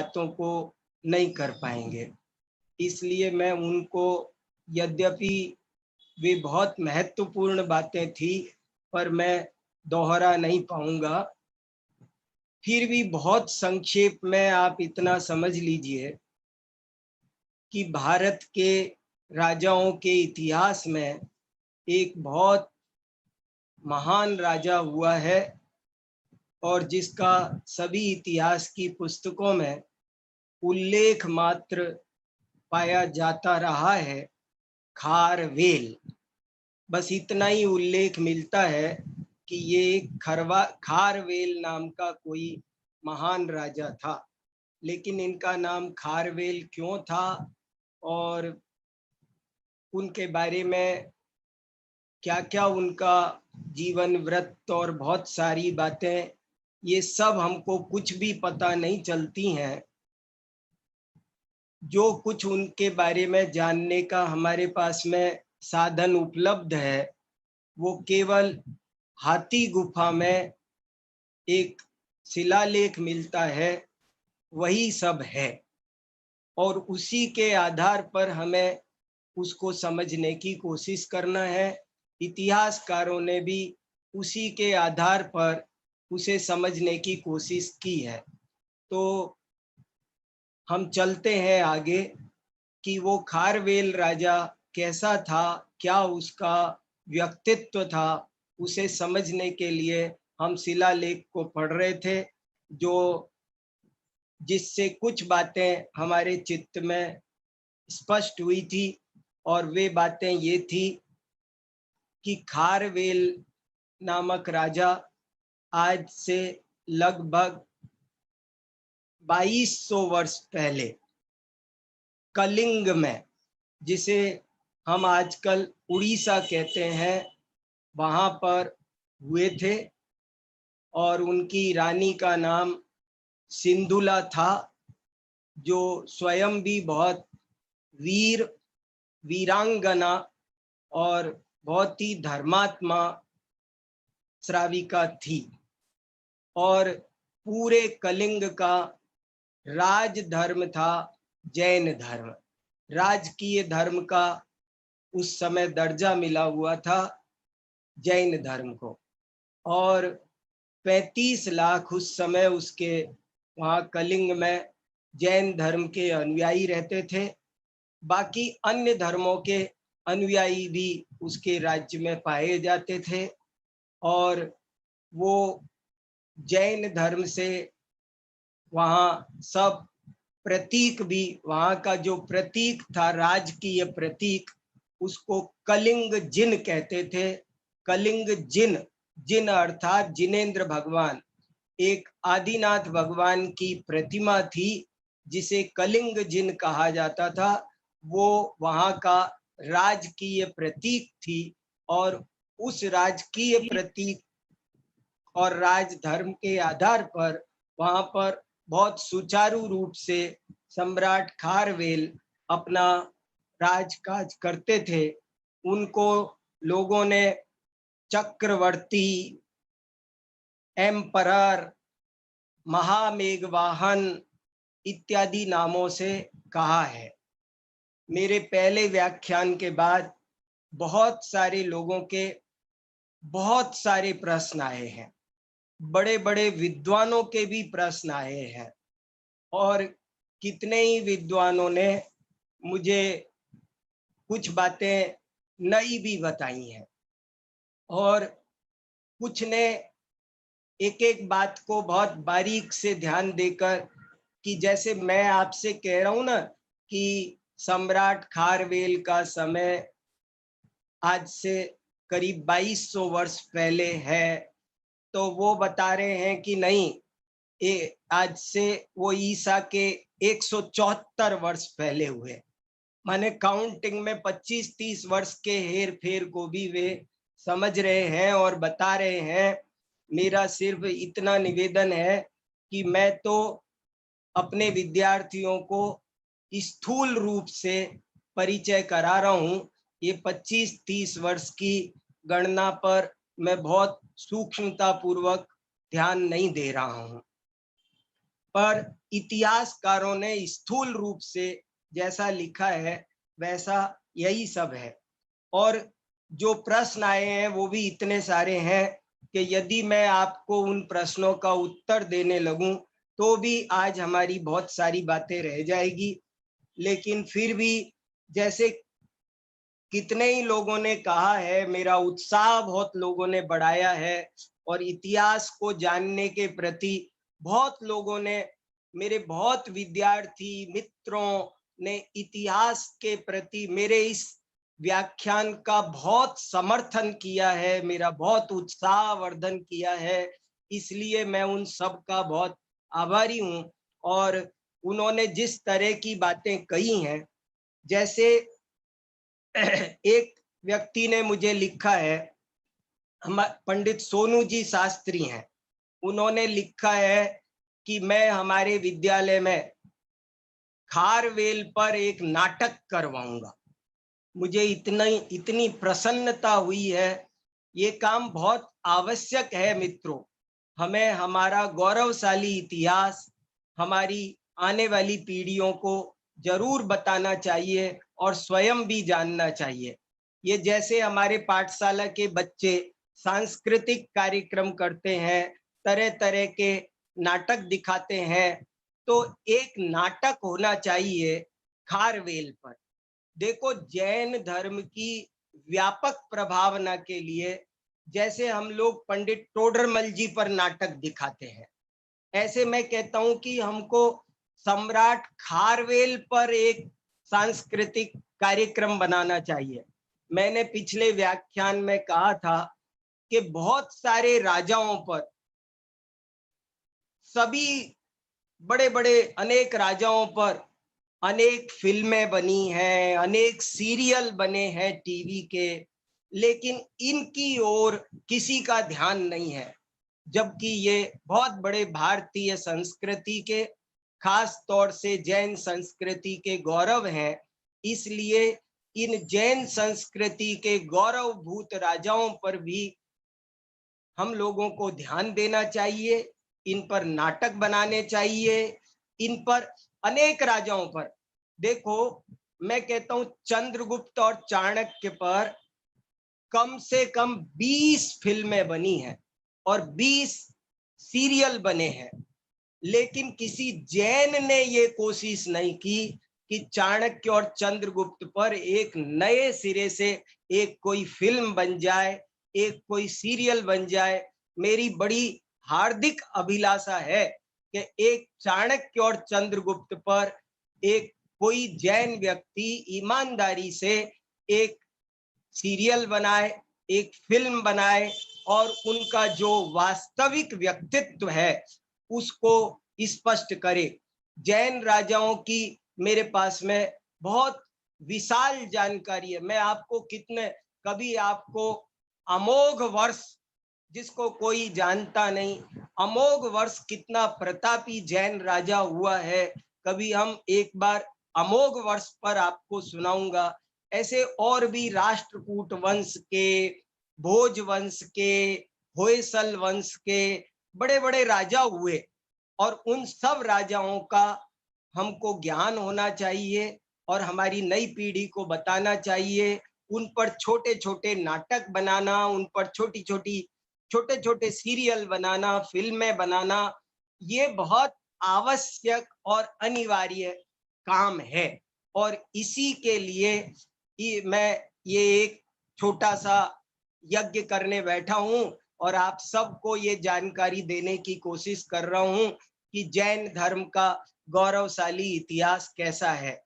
बातों को नहीं कर पाएंगे। इसलिए मैं उनको, यद्यपि वे बहुत महत्वपूर्ण बातें थी, पर मैं दोहरा नहीं पाऊंगा। फिर भी बहुत संक्षेप में आप इतना समझ लीजिए कि भारत के राजाओं के इतिहास में एक बहुत महान राजा हुआ है और जिसका सभी इतिहास की पुस्तकों में उल्लेख मात्र पाया जाता रहा है, खारवेल। बस इतना ही उल्लेख मिलता है कि ये खारवेल नाम का कोई महान राजा था। लेकिन इनका नाम खारवेल क्यों था और उनके बारे में क्या क्या उनका जीवन वृत्त और बहुत सारी बातें, ये सब हमको कुछ भी पता नहीं चलती हैं। जो कुछ उनके बारे में जानने का हमारे पास में साधन उपलब्ध है, वो केवल हाथी गुफा में एक शिलालेख मिलता है, वही सब है। और उसी के आधार पर हमें उसको समझने की कोशिश करना है। इतिहासकारों ने भी उसी के आधार पर उसे समझने की कोशिश की है। तो हम चलते हैं आगे कि वो खारवेल राजा कैसा था, क्या उसका व्यक्तित्व था। उसे समझने के लिए हम शिलालेख को पढ़ रहे थे, जिससे कुछ बातें हमारे चित्त में स्पष्ट हुई थी। और वे बातें ये थी कि खारवेल नामक राजा आज से लगभग 2200 वर्ष पहले कलिंग में, जिसे हम आजकल उड़ीसा कहते हैं, वहां पर हुए थे। और उनकी रानी का नाम सिंधुला था, जो स्वयं भी बहुत वीरांगना और बहुत ही धर्मात्मा श्राविका थी। और पूरे कलिंग का राज धर्म था जैन धर्म। राजकीय धर्म का उस समय दर्जा मिला हुआ था जैन धर्म को। और 35 लाख उस समय उसके वहाँ कलिंग में जैन धर्म के अनुयायी रहते थे। बाकी अन्य धर्मों के अनुयायी भी उसके राज्य में पाए जाते थे। और वो जैन धर्म से वहाँ सब प्रतीक भी, वहाँ का जो प्रतीक था, राजकीय प्रतीक, उसको कलिंग जिन कहते थे। कलिंग जिन, जिन अर्थात जिनेंद्र भगवान, एक आदिनाथ भगवान की प्रतिमा थी जिसे कलिंग जिन कहा जाता था। वो वहाँ का राजकीय प्रतीक थी। और उस राजकीय प्रतीक और राजधर्म के आधार पर वहाँ पर बहुत सुचारू रूप से सम्राट खारवेल अपना राजकाज करते थे। उनको लोगों ने चक्रवर्ती, एम्परर, महामेघवाहन इत्यादि नामों से कहा है। मेरे पहले व्याख्यान के बाद बहुत सारे लोगों के बहुत सारे प्रश्न आए हैं, बड़े बड़े विद्वानों के भी प्रश्न आए हैं। और कितने ही विद्वानों ने मुझे कुछ बातें नई भी बताई हैं। और कुछ ने एक एक बात को बहुत बारीक से ध्यान देकर, कि जैसे मैं आपसे कह रहा हूं ना कि सम्राट खारवेल का समय आज से करीब 2200 वर्ष पहले है, तो वो बता रहे हैं कि नहीं, आज से वो ईसा के 174 वर्ष पहले हुए। माने काउंटिंग में 25-30 वर्ष के हेर फेर को भी वे समझ रहे हैं और बता रहे हैं। मेरा सिर्फ इतना निवेदन है कि मैं तो अपने विद्यार्थियों को स्थूल रूप से परिचय करा रहा हूं। ये 25-30 वर्ष की गणना पर मैं बहुत सूक्ष्मता पूर्वक ध्यान नहीं दे रहा हूं। पर इतिहासकारों ने स्थूल रूप से जैसा लिखा है वैसा यही सब है। और जो प्रश्न आए हैं वो भी इतने सारे हैं कि यदि मैं आपको उन प्रश्नों का उत्तर देने लगूं तो भी आज हमारी बहुत सारी बातें रह जाएगी। लेकिन फिर भी जैसे कितने ही लोगों ने कहा है, मेरा उत्साह बहुत लोगों ने बढ़ाया है और इतिहास को जानने के प्रति बहुत लोगों ने, मेरे बहुत विद्यार्थी मित्रों ने इतिहास के प्रति मेरे इस व्याख्यान का बहुत समर्थन किया है, मेरा बहुत उत्साह वर्धन किया है। इसलिए मैं उन सब का बहुत आभारी हूँ। और उन्होंने जिस तरह की बातें कही हैं, जैसे एक व्यक्ति ने मुझे लिखा है, हम पंडित सोनू जी शास्त्री हैं, उन्होंने लिखा है कि मैं हमारे विद्यालय में खारवेल पर एक नाटक करवाऊंगा। मुझे इतनी प्रसन्नता हुई है। ये काम बहुत आवश्यक है मित्रों। हमें हमारा गौरवशाली इतिहास हमारी आने वाली पीढ़ियों को जरूर बताना चाहिए और स्वयं भी जानना चाहिए। ये जैसे हमारे पाठशाला के बच्चे सांस्कृतिक कार्यक्रम करते हैं, तरह तरह के नाटक दिखाते हैं, तो एक नाटक होना चाहिए खारवेल पर। देखो, जैन धर्म की व्यापक प्रभावना के लिए जैसे हम लोग पंडित टोडरमल जी पर नाटक दिखाते हैं, ऐसे मैं कहता हूं कि हमको सम्राट खारवेल पर एक सांस्कृतिक कार्यक्रम बनाना चाहिए। मैंने पिछले व्याख्यान में कहा था कि बहुत सारे राजाओं पर, सभी बड़े बड़े अनेक राजाओं पर अनेक फिल्में बनी हैं, अनेक सीरियल बने हैं टीवी के, लेकिन इनकी ओर किसी का ध्यान नहीं है। जबकि ये बहुत बड़े भारतीय संस्कृति के, खास तौर से जैन संस्कृति के गौरव हैं। इसलिए इन जैन संस्कृति के गौरवभूत राजाओं पर भी हम लोगों को ध्यान देना चाहिए, इन पर नाटक बनाने चाहिए, इन पर अनेक राजाओं पर। देखो, मैं कहता हूं चंद्रगुप्त और चाणक्य पर कम से कम 20 फिल्में बनी हैं और 20 सीरियल बने हैं, लेकिन किसी जैन ने ये कोशिश नहीं की कि चाणक्य और चंद्रगुप्त पर एक नए सिरे से एक कोई फिल्म बन जाए, एक कोई सीरियल बन जाए। मेरी बड़ी हार्दिक अभिलाषा है कि एक चाणक्य और चंद्रगुप्त पर एक कोई जैन व्यक्ति ईमानदारी से एक सीरियल बनाए, एक फिल्म बनाए और उनका जो वास्तविक व्यक्तित्व है उसको स्पष्ट करे। जैन राजाओं की मेरे पास में बहुत विशाल जानकारी है। मैं आपको कभी आपको अमोघ वर्ष, जिसको कोई जानता नहीं, अमोघ वर्ष कितना प्रतापी जैन राजा हुआ है, कभी हम एक बार अमोघ वर्ष पर आपको सुनाऊंगा। ऐसे और भी राष्ट्रकूट वंश के, भोज वंश के, होयसल वंश के बड़े बड़े राजा हुए और उन सब राजाओं का हमको ज्ञान होना चाहिए और हमारी नई पीढ़ी को बताना चाहिए। उन पर छोटे छोटे नाटक बनाना, उन पर छोटे छोटे सीरियल बनाना, फिल्में बनाना, ये बहुत आवश्यक और अनिवार्य काम है। और इसी के लिए मैं ये एक छोटा सा यज्ञ करने बैठा हूं और आप सबको ये जानकारी देने की कोशिश कर रहा हूं कि जैन धर्म का गौरवशाली इतिहास कैसा है।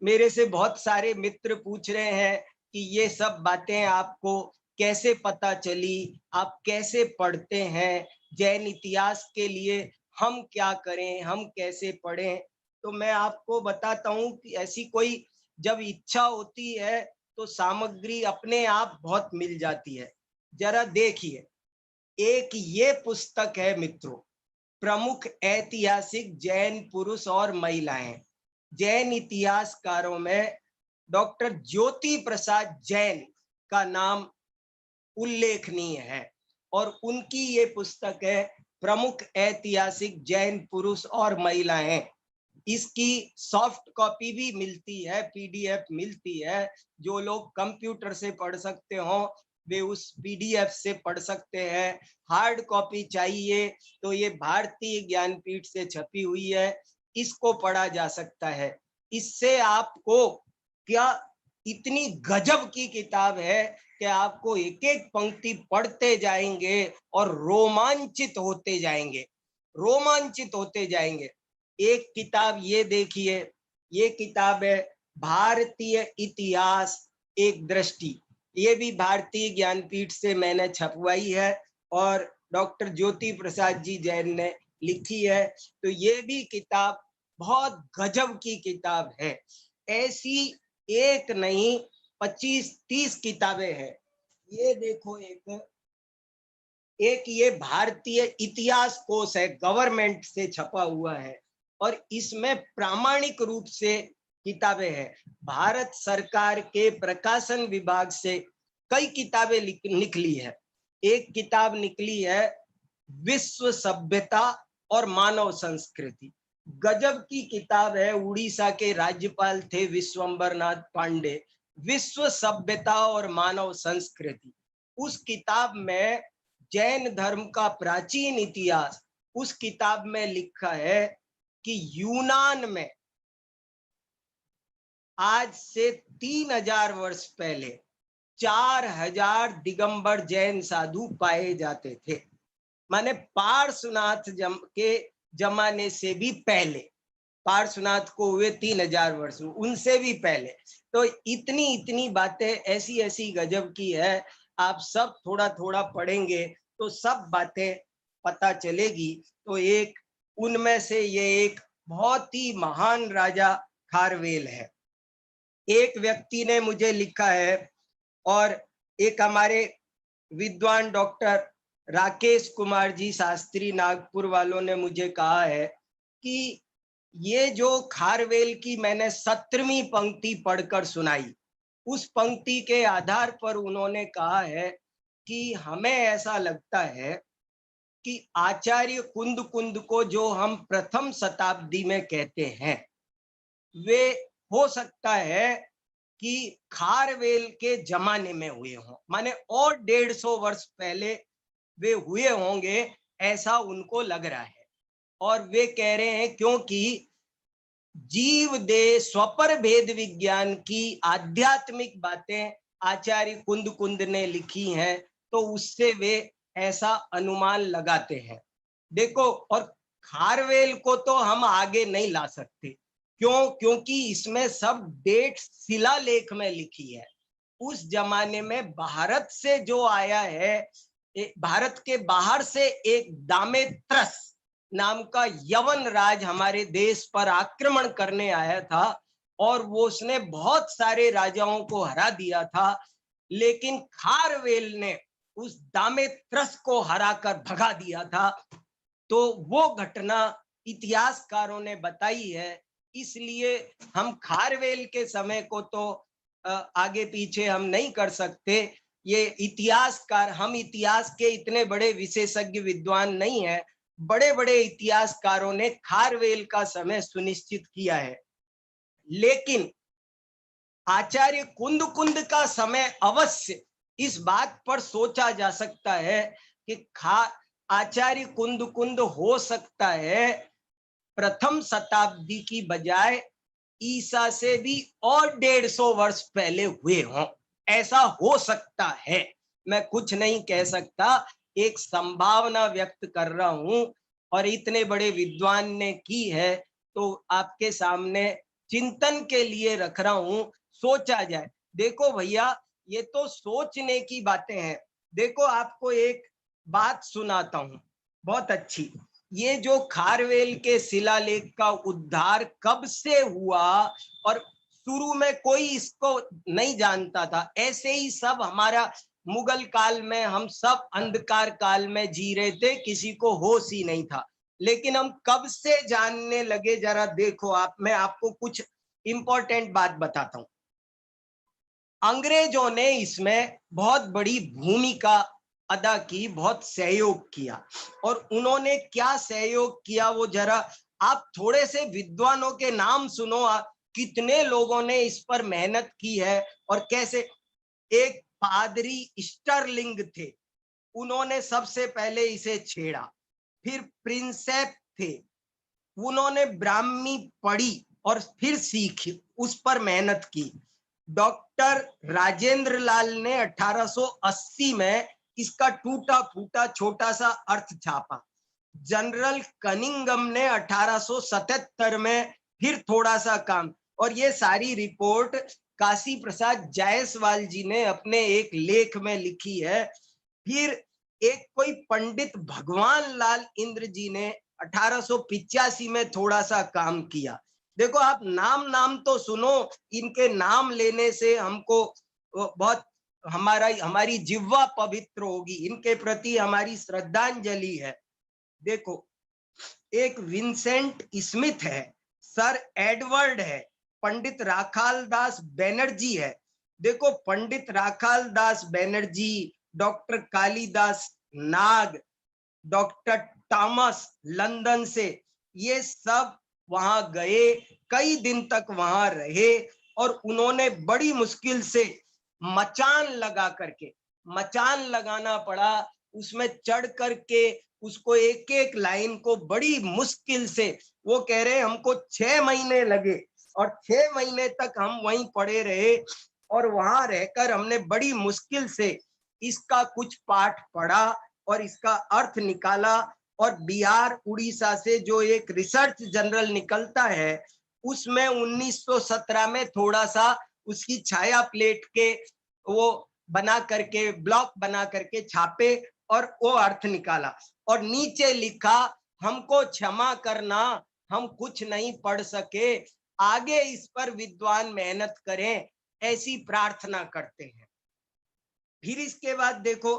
मेरे से बहुत सारे मित्र पूछ रहे हैं कि ये सब बातें आपको कैसे पता चली, आप कैसे पढ़ते हैं, जैन इतिहास के लिए हम क्या करें, हम कैसे पढ़ें। तो मैं आपको बताता हूँ कि ऐसी कोई जब इच्छा होती है तो सामग्री अपने आप बहुत मिल जाती है। जरा देखिए, एक ये पुस्तक है मित्रों, प्रमुख ऐतिहासिक जैन पुरुष और महिलाएं। जैन इतिहासकारों में डॉक्टर ज्योति प्रसाद जैन का नाम उल्लेखनीय है और उनकी ये पुस्तक है प्रमुख ऐतिहासिक जैन पुरुष और महिलाएं। इसकी सॉफ्ट कॉपी भी मिलती है, पीडीएफ मिलती है। जो लोग कंप्यूटर से पढ़ सकते हो वे उस पीडीएफ से पढ़ सकते हैं। हार्ड कॉपी चाहिए तो ये भारतीय ज्ञानपीठ से छपी हुई है, इसको पढ़ा जा सकता है। इससे आपको क्या इतनी गजब की किताब है कि आपको एक एक पंक्ति पढ़ते जाएंगे और रोमांचित होते जाएंगे, रोमांचित होते जाएंगे। एक किताब ये देखिए, ये किताब है भारतीय इतिहास एक दृष्टि। ये भी भारतीय ज्ञानपीठ से मैंने छपवाई है और डॉक्टर ज्योति प्रसाद जी जैन ने लिखी है। तो ये भी किताब बहुत गजब की किताब है। ऐसी एक नहीं 25-30 किताबें हैं। ये देखो, एक ये भारतीय इतिहास कोश है, गवर्नमेंट से छपा हुआ है और इसमें प्रामाणिक रूप से किताबें हैं। भारत सरकार के प्रकाशन विभाग से कई किताबें निकली है। एक किताब निकली है विश्व सभ्यता और मानव संस्कृति, गजब की किताब है। उड़ीसा के राज्यपाल थे विश्वंबर नाथ पांडे। विश्व सभ्यता और मानव संस्कृति, उस किताब में जैन धर्म का प्राचीन इतिहास, उस किताब में लिखा है कि यूनान में आज से 3000 वर्ष पहले 4000 दिगंबर जैन साधु पाए जाते थे। माने पार्श्वनाथ के जमाने से भी पहले, पार्श्वनाथ को हुए 3000 वर्ष, उनसे भी पहले। तो इतनी इतनी बातें ऐसी ऐसी गजब की है। आप सब थोड़ा थोड़ा पढ़ेंगे तो सब बातें पता चलेगी। तो एक उनमें से ये एक बहुत ही महान राजा खारवेल है। एक व्यक्ति ने मुझे लिखा है और एक हमारे विद्वान डॉक्टर राकेश कुमार जी शास्त्री नागपुर वालों ने मुझे कहा है कि ये जो खारवेल की मैंने 17वीं पंक्ति पढ़कर सुनाई, उस पंक्ति के आधार पर उन्होंने कहा है कि हमें ऐसा लगता है कि आचार्य कुंद कुंद को जो हम प्रथम शताब्दी में कहते हैं, वे हो सकता है कि खारवेल के जमाने में हुए हों, माने और 150 वर्ष पहले वे हुए होंगे, ऐसा उनको लग रहा है। और वे कह रहे हैं क्योंकि जीव देह स्वपर भेद विज्ञान की आध्यात्मिक बातें आचार्य कुंद कुंद ने लिखी हैं, तो उससे वे ऐसा अनुमान लगाते हैं। देखो, और खारवेल को तो हम आगे नहीं ला सकते, क्यों? क्योंकि इसमें सब डेट शिलालेख में लिखी है। उस जमाने में भारत से जो आया है, भारत के बाहर से एक दामेत्रस नाम का यवन राज हमारे देश पर आक्रमण करने आया था और वो उसने बहुत सारे राजाओं को हरा दिया था, लेकिन खारवेल ने उस दामेत्रस को हराकर भगा दिया था। तो वो घटना इतिहासकारों ने बताई है। इसलिए हम खारवेल के समय को तो आगे पीछे हम नहीं कर सकते। ये इतिहासकार, हम इतिहास के इतने बड़े विशेषज्ञ विद्वान नहीं है। बड़े बड़े इतिहासकारों ने खारवेल का समय सुनिश्चित किया है, लेकिन आचार्य कुंद कुंद का समय अवश्य इस बात पर सोचा जा सकता है कि आचार्य कुंद कुंद हो सकता है प्रथम शताब्दी की बजाय ईसा से भी और 150 वर्ष पहले हुए हों, ऐसा हो सकता है। मैं कुछ नहीं कह सकता, एक संभावना व्यक्त कर रहा हूं और इतने बड़े विद्वान ने की है तो आपके सामने चिंतन के लिए रख रहा हूं, सोचा जाए। देखो भैया, ये तो सोचने की बातें हैं। देखो, आपको एक बात सुनाता हूं बहुत अच्छी। ये जो खारवेल के शिलालेख का उद्धार कब से हुआ, और शुरू में कोई इसको नहीं जानता था। ऐसे ही सब हमारा मुगल काल में हम सब अंधकार काल में जी रहे थे, किसी को होश ही नहीं था। लेकिन हम कब से जानने लगे, जरा देखो आप, मैं आपको कुछ इंपॉर्टेंट बात बताता हूं। अंग्रेजों ने इसमें बहुत बड़ी भूमिका अदा की, बहुत सहयोग किया। और उन्होंने क्या सहयोग किया वो जरा आप थोड़े से विद्वानों के नाम सुनो, कितने लोगों ने इस पर मेहनत की है और कैसे। एक पादरी स्टर्लिंग थे, उन्होंने सबसे पहले इसे छेड़ा। फिर प्रिंसेप थे, उन्होंने ब्राह्मी पढ़ी और फिर सीखी, उस पर मेहनत की। डॉक्टर राजेंद्र लाल ने 1880 में इसका टूटा फूटा छोटा सा अर्थ छापा। जनरल कनिंगम ने 1877 में फिर थोड़ा सा काम, और ये सारी रिपोर्ट काशी प्रसाद जायसवाल जी ने अपने एक लेख में लिखी है। फिर एक कोई पंडित भगवान लाल इंद्र जी ने 1885 में थोड़ा सा काम किया। देखो आप नाम नाम तो सुनो, इनके नाम लेने से हमको बहुत हमारी जिह्वा पवित्र होगी, इनके प्रति हमारी श्रद्धांजलि है। देखो एक विंसेंट स्मिथ है, सर एडवर्ड है, पंडित राखाल दास बैनर्जी है। देखो पंडित राखाल दास बैनर्जी, डॉक्टर कालिदास नाग, डॉक्टर थॉमस लंदन से, ये सब वहां गए, कई दिन तक वहां रहे और उन्होंने बड़ी मुश्किल से मचान लगा करके, मचान लगाना पड़ा, उसमें चढ़ करके उसको एक एक लाइन को बड़ी मुश्किल से, वो कह रहे हमको 6 महीने लगे और 6 महीने तक हम वहीं पड़े रहे और वहां रहकर हमने बड़ी मुश्किल से इसका कुछ पाठ पढ़ा और इसका अर्थ निकाला। और बिहार उड़ीसा से जो एक रिसर्च जर्नल निकलता है उसमें 1917 में थोड़ा सा उसकी छाया प्लेट के वो बना करके, ब्लॉक बना करके छापे और वो अर्थ निकाला और नीचे लिखा हमको क्षमा करना, हम कुछ नहीं पढ़ सके, आगे इस पर विद्वान मेहनत करें, ऐसी प्रार्थना करते हैं। फिर इसके बाद देखो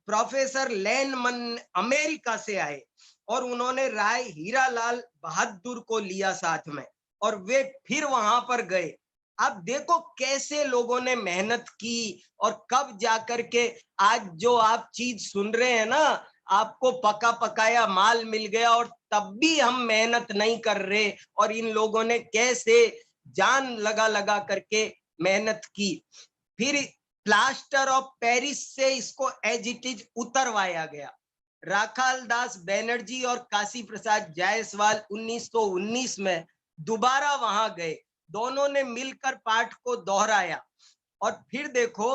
प्रोफेसर लैनमन अमेरिका से आए और उन्होंने राय हीरालाल बहादुर को लिया साथ में और वे फिर वहां पर गए। अब देखो कैसे लोगों ने मेहनत की और कब जाकर के आज जो आप चीज सुन रहे हैं ना, आपको पका पकाया माल मिल गया और तब भी हम मेहनत नहीं कर रहे, और इन लोगों ने कैसे जान लगा लगा करके मेहनत की। फिर प्लास्टर ऑफ पेरिस से इसको एज इट इज उतरवाया गया। राखाल दास बैनर्जी और काशी प्रसाद जायसवाल 1919 में दोबारा वहां गए, दोनों ने मिलकर पाठ को दोहराया और फिर देखो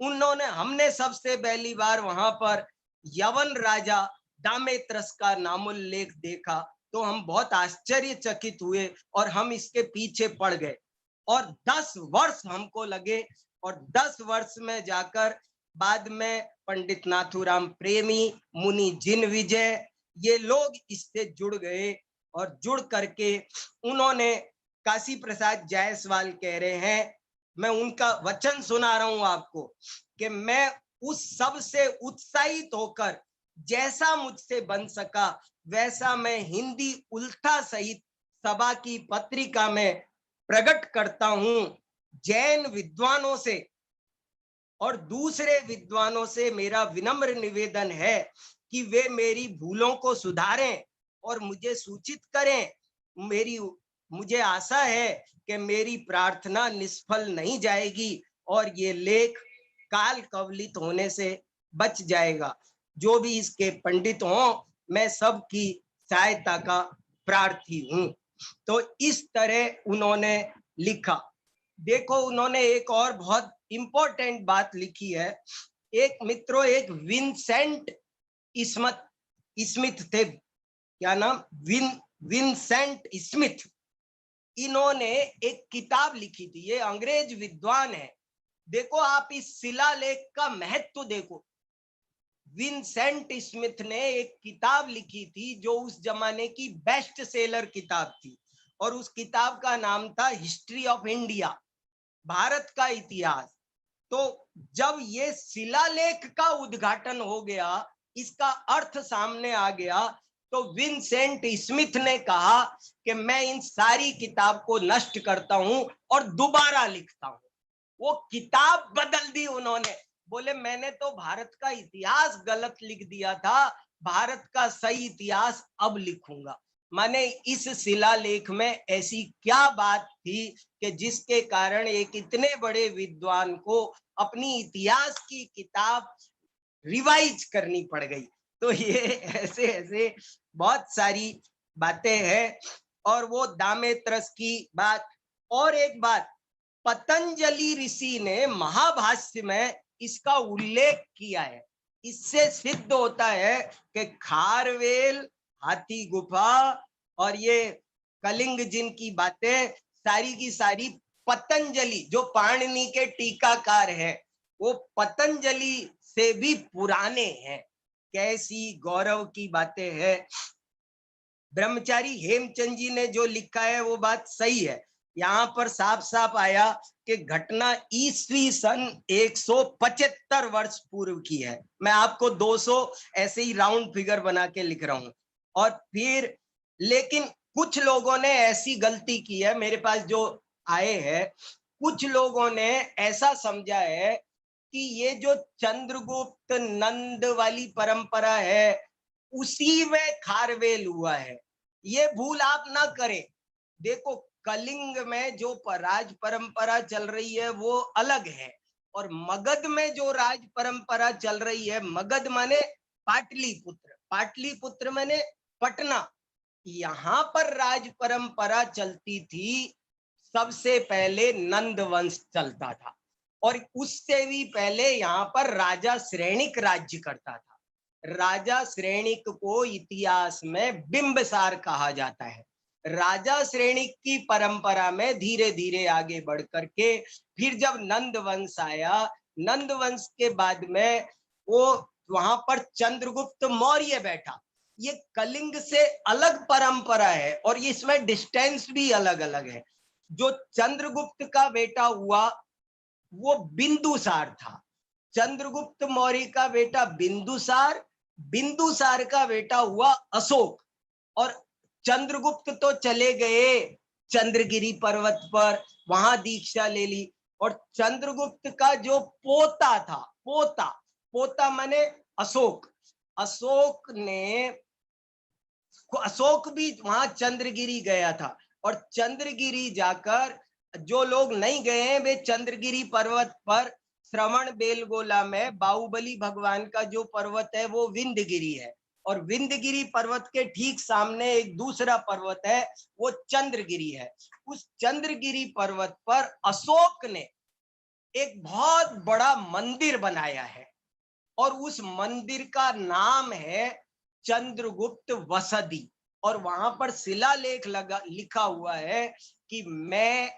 उन्होंने, हमने सबसे पहली बार वहां पर यवन राजा दामेत्रस का नामोल्लेख देखा तो हम बहुत आश्चर्यचकित हुए और हम इसके पीछे पड़ गए और 10 वर्ष हमको लगे और 10 वर्ष में जाकर बाद में पंडित नाथूराम प्रेमी, मुनि जिन विजय, ये लोग इससे जुड़ गए और जुड़ करके उन्होंने, काशी प्रसाद जायसवाल कह रहे हैं, मैं उनका वचन सुना रहा हूं आपको, कि मैं उस सब से उत्साहित होकर जैसा मुझसे बन सका वैसा मैं हिंदी उल्था सहित सभा की पत्रिका में प्रकट करता हूं। जैन विद्वानों से और दूसरे विद्वानों से मेरा विनम्र निवेदन है कि वे मेरी भूलों को सुधारें और मुझे सूचित करें। मुझे आशा है कि मेरी प्रार्थना निष्फल नहीं जाएगी और ये लेख काल कवलित होने से बच जाएगा। जो भी इसके पंडित हों, मैं सबकी सहायता का प्रार्थी हूं। तो इस तरह उन्होंने लिखा। देखो उन्होंने एक और बहुत इंपॉर्टेंट बात लिखी है। एक मित्रों, एक विंसेंट स्मिथ थे, क्या नाम, विंसेंट स्मिथ, इन्होंने एक किताब लिखी थी, ये अंग्रेज विद्वान है। देखो आप इस शिलालेख का महत्व देखो। विंसेंट स्मिथ ने एक किताब लिखी थी जो उस जमाने की बेस्ट सेलर किताब थी और उस किताब का नाम था हिस्ट्री ऑफ इंडिया, भारत का इतिहास। तो जब ये शिलालेख का उद्घाटन हो गया, इसका अर्थ सामने आ गया, तो विंसेंट स्मिथ ने कहा कि मैं इन सारी किताब को नष्ट करता हूं और दोबारा लिखता हूं। वो किताब बदल दी उन्होंने बोले मैंने तो भारत का इतिहास गलत लिख दिया था, भारत का सही इतिहास अब लिखूंगा। माने इस शिलालेख में ऐसी क्या बात थी कि जिसके कारण एक इतने बड़े विद्वान को अपनी इतिहास की किताब रिवाइज करनी पड़ गई। तो ये ऐसे ऐसे बहुत सारी बातें हैं। और वो दामेत्रस की बात, और एक बात, पतंजलि ऋषि ने महाभाष्य में इसका उल्लेख किया है। इससे सिद्ध होता है कि खारवेल, हाथी गुफा और ये कलिंग जिनकी बातें सारी की सारी पतंजलि जो पाणिनि के टीकाकार है वो पतंजलि से भी पुराने हैं। कैसी गौरव की बातें हैं। ब्रह्मचारी हेमचंद जी ने जो लिखा है वो बात सही है। यहाँ पर साफ साफ आया कि घटना ईस्वी सन 175 वर्ष पूर्व की है। मैं आपको 200 ऐसे ही राउंड फिगर बना के लिख रहा हूं। और फिर लेकिन कुछ लोगों ने ऐसी गलती की है, मेरे पास जो आए हैं, कुछ लोगों ने ऐसा समझा है कि ये जो चंद्रगुप्त नंद वाली परंपरा है उसी में खारवेल हुआ है। ये भूल आप ना करें। देखो कलिंग में जो राज परंपरा चल रही है वो अलग है, और मगध में जो राज परंपरा चल रही है, मगध माने पाटलिपुत्र, पाटलिपुत्र माने पटना, यहाँ पर राज परंपरा चलती थी। सबसे पहले नंद वंश चलता था, और उससे भी पहले यहाँ पर राजा श्रेणिक राज्य करता था। राजा श्रेणिक को इतिहास में बिंबसार कहा जाता है। राजा श्रेणिक की परंपरा में धीरे धीरे आगे बढ़ करके फिर जब नंद वंश आया, नंद वंश के बाद में वो वहां पर चंद्रगुप्त मौर्य बैठा। ये कलिंग से अलग परंपरा है और ये इसमें डिस्टेंस भी अलग अलग है। जो चंद्रगुप्त का बेटा हुआ वो बिंदुसार था। चंद्रगुप्त मौर्य का बेटा बिंदुसार, बिंदुसार का बेटा हुआ अशोक। और चंद्रगुप्त तो चले गए चंद्रगिरी पर्वत पर, वहां दीक्षा ले ली। और चंद्रगुप्त का जो पोता था, पोता, पोता माने अशोक, अशोक ने, अशोक भी वहां चंद्रगिरी गया था। और चंद्रगिरी जाकर, जो लोग नहीं गए हैं वे चंद्रगिरी पर्वत पर श्रवण बेलगोला में बाहुबली भगवान का जो पर्वत है वो विंध्यगिरी है, और विंध्यगिरी पर्वत के ठीक सामने एक दूसरा पर्वत है वो चंद्रगिरी है। उस चंद्रगिरी पर्वत पर अशोक ने एक बहुत बड़ा मंदिर बनाया है, और उस मंदिर का नाम है चंद्रगुप्त वसदी। और वहां पर शिलालेख लिखा हुआ है कि मैं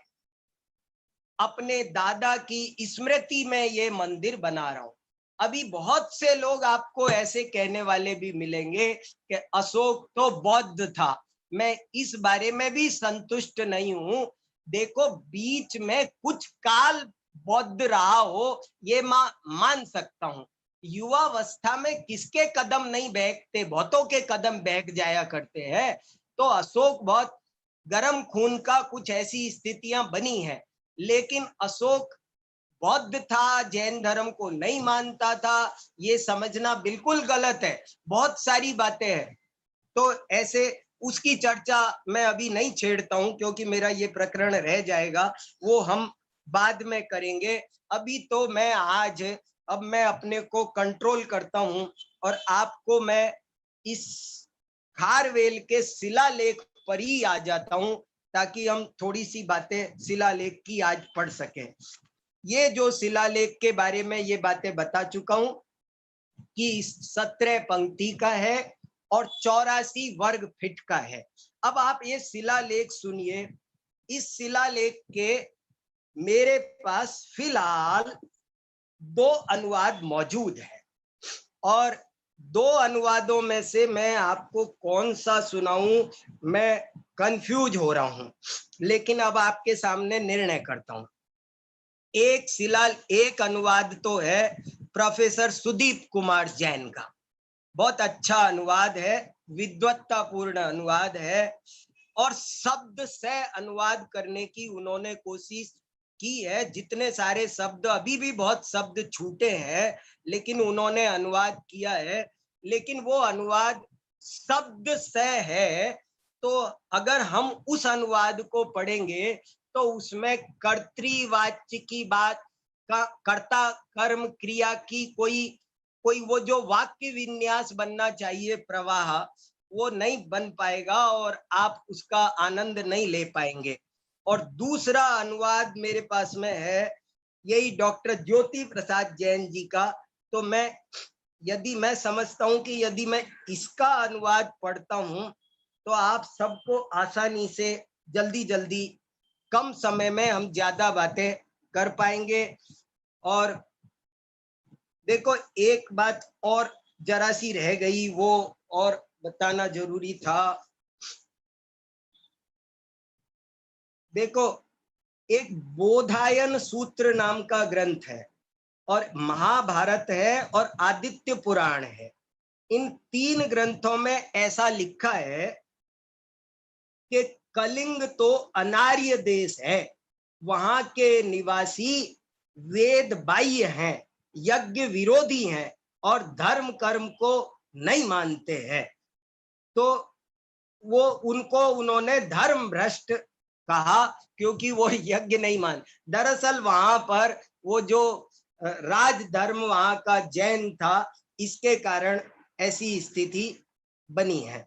अपने दादा की स्मृति में ये मंदिर बना रहा हूं। अभी बहुत से लोग आपको ऐसे कहने वाले भी मिलेंगे कि अशोक तो बौद्ध था। मैं इस बारे में भी संतुष्ट नहीं हूं। देखो बीच में कुछ काल बौद्ध रहा हो ये मान सकता हूं। युवावस्था में किसके कदम नहीं बहकते, बहुतों के कदम बहक जाया करते हैं। तो अशोक बहुत गर्म खून का, कुछ ऐसी स्थितियां बनी हैं। लेकिन अशोक बौद्ध था, जैन धर्म को नहीं मानता था, ये समझना बिल्कुल गलत है। बहुत सारी बातें हैं। तो ऐसे उसकी चर्चा मैं अभी नहीं छेड़ता हूं क्योंकि मेरा ये प्रकरण रह जाएगा, वो हम बाद में करेंगे। अभी तो मैं आज, अब मैं अपने को कंट्रोल करता हूं और आपको मैं इस खारवेल के शिलालेख पर ही आ जाता हूं ताकि हम थोड़ी सी बातें शिलालेख की आज पढ़ सकें। ये जो शिलालेख के बारे में ये बातें बता चुका हूं कि 17 पंक्ति का है और 84 वर्ग फीट का है। अब आप ये शिलालेख सुनिए। इस शिलालेख के मेरे पास फिलहाल 2 अनुवाद मौजूद है, और 2 अनुवादों में से मैं आपको कौन सा सुनाऊं मैं कंफ्यूज हो रहा हूं, लेकिन अब आपके सामने निर्णय करता हूं। एक अनुवाद तो है प्रोफेसर सुदीप कुमार जैन का, बहुत अच्छा अनुवाद है, विद्वत्तापूर्ण अनुवाद है, और शब्द से अनुवाद करने की उन्होंने कोशिश की है। जितने सारे शब्द, अभी भी बहुत शब्द छूटे हैं, लेकिन उन्होंने अनुवाद किया है। लेकिन वो अनुवाद शब्द से है, तो अगर हम उस अनुवाद को पढ़ेंगे तो उसमें कर्तृवाच्य की बात का, कर्ता कर्म क्रिया की कोई कोई वो जो वाक्य विन्यास बनना चाहिए, प्रवाह, वो नहीं बन पाएगा और आप उसका आनंद नहीं ले पाएंगे। और दूसरा अनुवाद मेरे पास में है, यही डॉक्टर ज्योति प्रसाद जैन जी का। तो मैं समझता हूं कि यदि मैं इसका अनुवाद पढ़ता हूं तो आप सबको आसानी से, जल्दी जल्दी, कम समय में हम ज्यादा बातें कर पाएंगे। और देखो, एक बात और जरा सी रह गई, वो और बताना जरूरी था। देखो, एक बोधायन सूत्र नाम का ग्रंथ है, और महाभारत है, और आदित्य पुराण है। इन तीन ग्रंथों में ऐसा लिखा है कि कलिंग तो अनार्य देश है, वहां के निवासी वेद बाह्य हैं, यज्ञ विरोधी हैं, और धर्म कर्म को नहीं मानते हैं। तो वो उनको उन्होंने धर्म भ्रष्ट कहा, क्योंकि वो यज्ञ नहीं मान। दरअसल वहां पर वो जो राज धर्म वहां का जैन था, इसके कारण ऐसी स्थिति बनी है।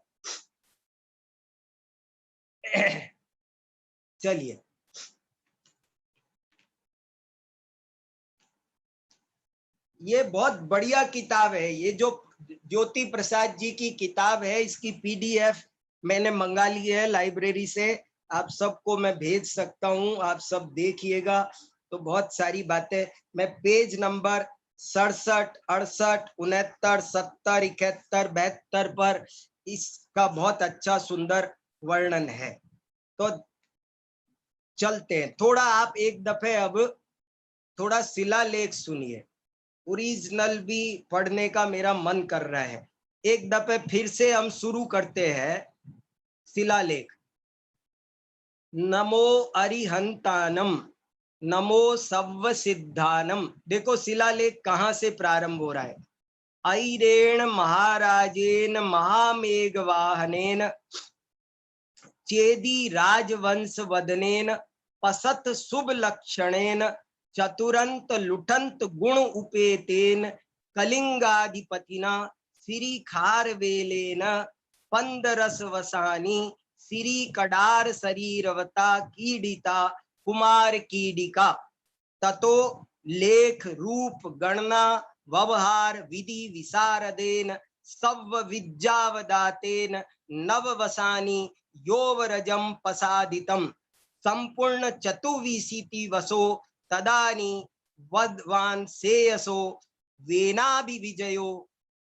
चलिए, ये बहुत बढ़िया किताब है। ये जो ज्योति प्रसाद जी की किताब है, इसकी पीडीएफ मैंने मंगा ली है लाइब्रेरी से। आप सबको मैं भेज सकता हूं, आप सब देखिएगा। तो बहुत सारी बातें, मैं पेज नंबर 67, 68, 69, 70, 71, 72 पर इसका बहुत अच्छा सुंदर वर्णन है। तो चलते हैं थोड़ा, आप एक दफे अब थोड़ा शिलालेख सुनिए। ओरिजिनल भी पढ़ने का मेरा मन कर रहा है। एक दफे फिर से हम शुरू करते हैं शिलालेख। नमो अरिहंतानम, नमो सव्व सिद्धानम। देखो शिलालेख कहां से प्रारंभ हो रहा है। ऐरेण महाराजेन महामेघवाहनेन चेदी राजवंश वदनेन पसत शुभ लक्षणेन चतुरंत लुठंत गुण उपेतेन कलिंगाधिपतिना श्री खारवेलेन पंदरस वसानी श्री कडार शरीरवता कीडिता कुमार कीडिका ततो लेख रूप गणना व्यवहार विधि विशारदेन सव विद्यावदातेन नववसानी योवरजम पसादितम संपूर्ण चतुर्विशीति वसो तदानी वद्वान सेयसो वेनाभिविजयो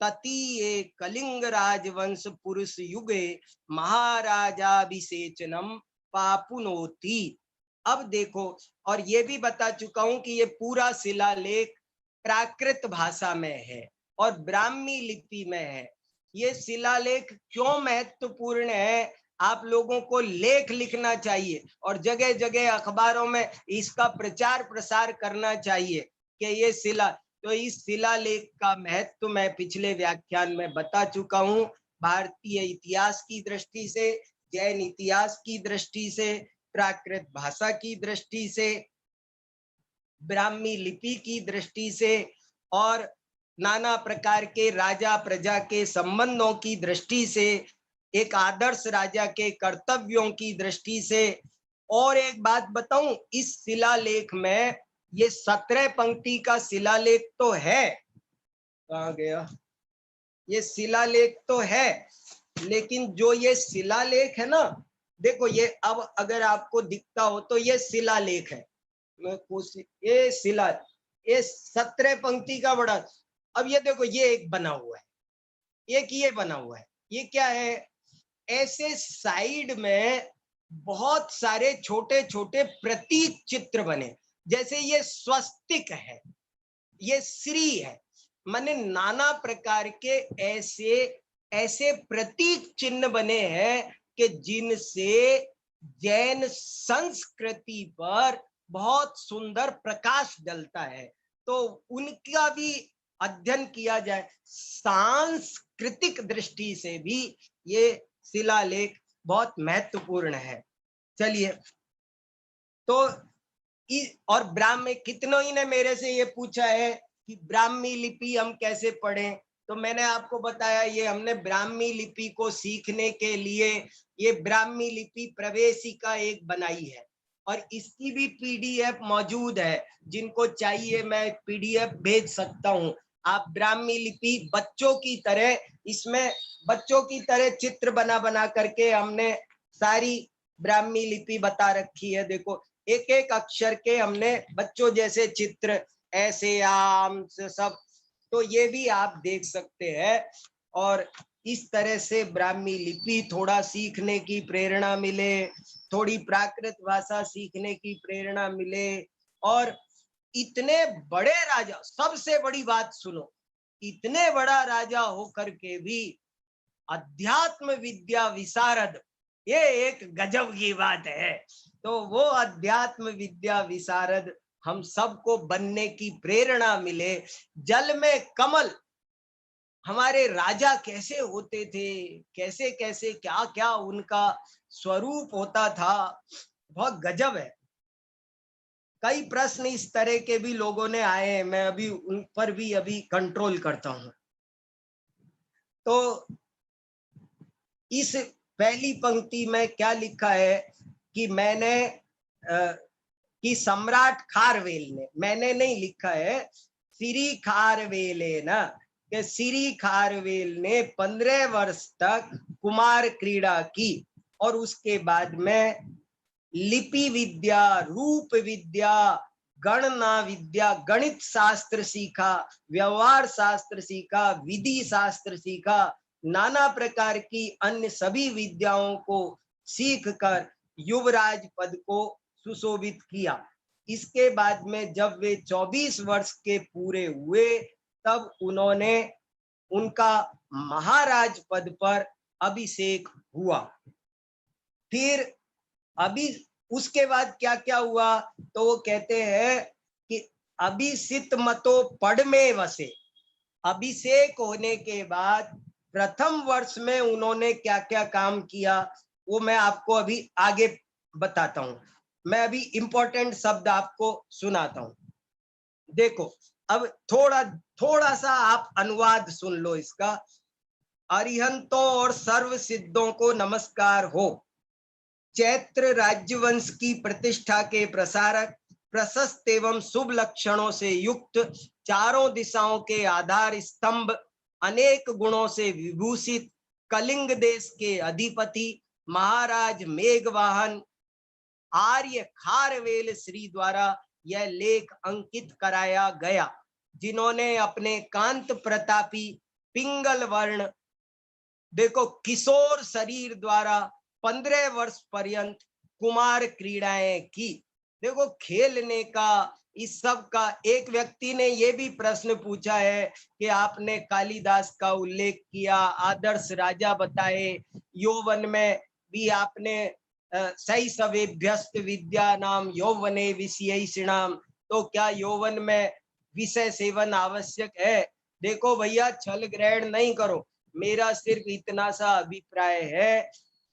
ततीये कलिंग राजवंश पुरुष युगे महाराजाभिषेचनम पापुनोति। अब देखो, और ये भी बता चुका हूं कि ये पूरा शिलालेख प्राकृत भाषा में है और ब्राह्मी लिपि में है। ये शिलालेख क्यों महत्वपूर्ण है? आप लोगों को लेख लिखना चाहिए और जगह जगह अखबारों में इसका प्रचार प्रसार करना चाहिए कि ये तो इस शिलालेख का महत्व मैं पिछले व्याख्यान में बता चुका हूं। भारतीय इतिहास की दृष्टि से, जैन इतिहास की दृष्टि से, प्राकृत भाषा की दृष्टि से, ब्राह्मी लिपि की दृष्टि से, और नाना प्रकार के राजा प्रजा के संबंधों की दृष्टि से, एक आदर्श राजा के कर्तव्यों की दृष्टि से। और एक बात बताऊं, इस शिलालेख में ये 17 पंक्ति का शिलालेख तो है। कहाँ गया? ये शिलालेख तो है, लेकिन जो ये शिलालेख है ना, देखो ये अब अगर आपको दिखता हो तो ये शिलालेख है। ये शिला, ये 17 पंक्ति का बड़ा। अब ये देखो, ये एक बना हुआ है, एक ये बना हुआ है। ये क्या है? ऐसे साइड में बहुत सारे छोटे छोटे प्रतीक चित्र बने, जैसे ये स्वस्तिक है, ये श्री है, माने नाना प्रकार के ऐसे ऐसे प्रतीक चिन्ह बने हैं कि जिनसे जैन संस्कृति पर बहुत सुंदर प्रकाश डलता है। तो उनका भी अध्ययन किया जाए, सांस्कृतिक दृष्टि से भी ये शिलालेख बहुत महत्वपूर्ण है। चलिए, तो और ब्राह्मी, कितनों ही ने मेरे से ये पूछा है कि ब्राह्मी लिपि हम कैसे पढ़ें। तो मैंने आपको बताया, ये हमने ब्राह्मी लिपि को सीखने के लिए ये ब्राह्मी लिपि प्रवेशिका एक बनाई है, और इसकी भी पीडीएफ मौजूद है। जिनको चाहिए मैं पीडीएफ भेज सकता हूँ। आप ब्राह्मी लिपि बच्चों की तरह, इसमें बच्चों की तरह चित्र बना बना करके हमने सारी ब्राह्मी लिपि बता रखी है। देखो, एक एक अक्षर के हमने बच्चों जैसे चित्र, ऐसे आम से सब, तो ये भी आप देख सकते हैं। और इस तरह से ब्राह्मी लिपि थोड़ा सीखने की प्रेरणा मिले, थोड़ी प्राकृत भाषा सीखने की प्रेरणा मिले। और इतने बड़े राजा, सबसे बड़ी बात सुनो, इतने बड़ा राजा होकर के भी अध्यात्म विद्या विशारद, ये एक गजब की बात है। तो वो अध्यात्म विद्या विशारद हम सबको बनने की प्रेरणा मिले। जल में कमल, हमारे राजा कैसे होते थे, कैसे कैसे क्या क्या उनका स्वरूप होता था, बहुत गजब है। कई प्रश्न इस तरह के भी लोगों ने आए हैं, मैं अभी उन पर भी अभी कंट्रोल करता हूं। तो इस पहली पंक्ति में क्या लिखा है कि मैंने कि सम्राट खारवेल ने, मैंने नहीं लिखा है, श्री खारवेले ना, कि श्री खारवेल ने 15 वर्ष तक कुमार क्रीड़ा की, और उसके बाद में लिपि विद्या, रूप विद्या, गणना विद्या, गणित शास्त्र सीखा, व्यवहार शास्त्र सीखा, विधि शास्त्र सीखा, नाना प्रकार की अन्य सभी विद्याओं को सीख कर युवराज पद को सुशोभित किया। इसके बाद में जब वे 24 वर्ष के पूरे हुए, तब उन्होंने उनका महाराज पद पर अभिषेक हुआ। फिर अभी उसके बाद क्या क्या हुआ, तो वो कहते हैं कि अभिषित मतो पढ़ में वसे, अभिषेक होने के बाद प्रथम वर्ष में उन्होंने क्या क्या काम किया, वो मैं आपको अभी आगे बताता हूं। मैं अभी इंपॉर्टेंट शब्द आपको सुनाता हूं। देखो, अब थोड़ा थोड़ा सा आप अनुवाद सुन लो इसका। अरिहंतों और सर्व सिद्धों को नमस्कार हो। चैत्र राज्यवंश की प्रतिष्ठा के प्रसारक, प्रशस्त एवं शुभ लक्षणों से युक्त, चारों दिशाओं के आधार स्तंभ, अनेक गुणों से विभूषित, कलिंग देश के अधिपति महाराज मेघवाहन आर्य खारवेल श्री द्वारा यह लेख अंकित कराया गया, जिन्होंने अपने कांत प्रतापी पिंगल वर्ण, देखो, किशोर शरीर द्वारा 15 वर्ष पर्यंत कुमार क्रीड़ाएं की। देखो, खेलने का, इस सब का। एक व्यक्ति ने ये भी प्रश्न पूछा है कि आपने कालिदास का उल्लेख किया, आदर्श राजा बताए, यौवन में भी आपने सही सवेभ्यस्त विद्या नाम यौवने विषयिणाम, तो क्या यौवन में विषय सेवन आवश्यक है? देखो भैया, छल ग्रहण नहीं करो, मेरा सिर्फ इतना सा अभिप्राय है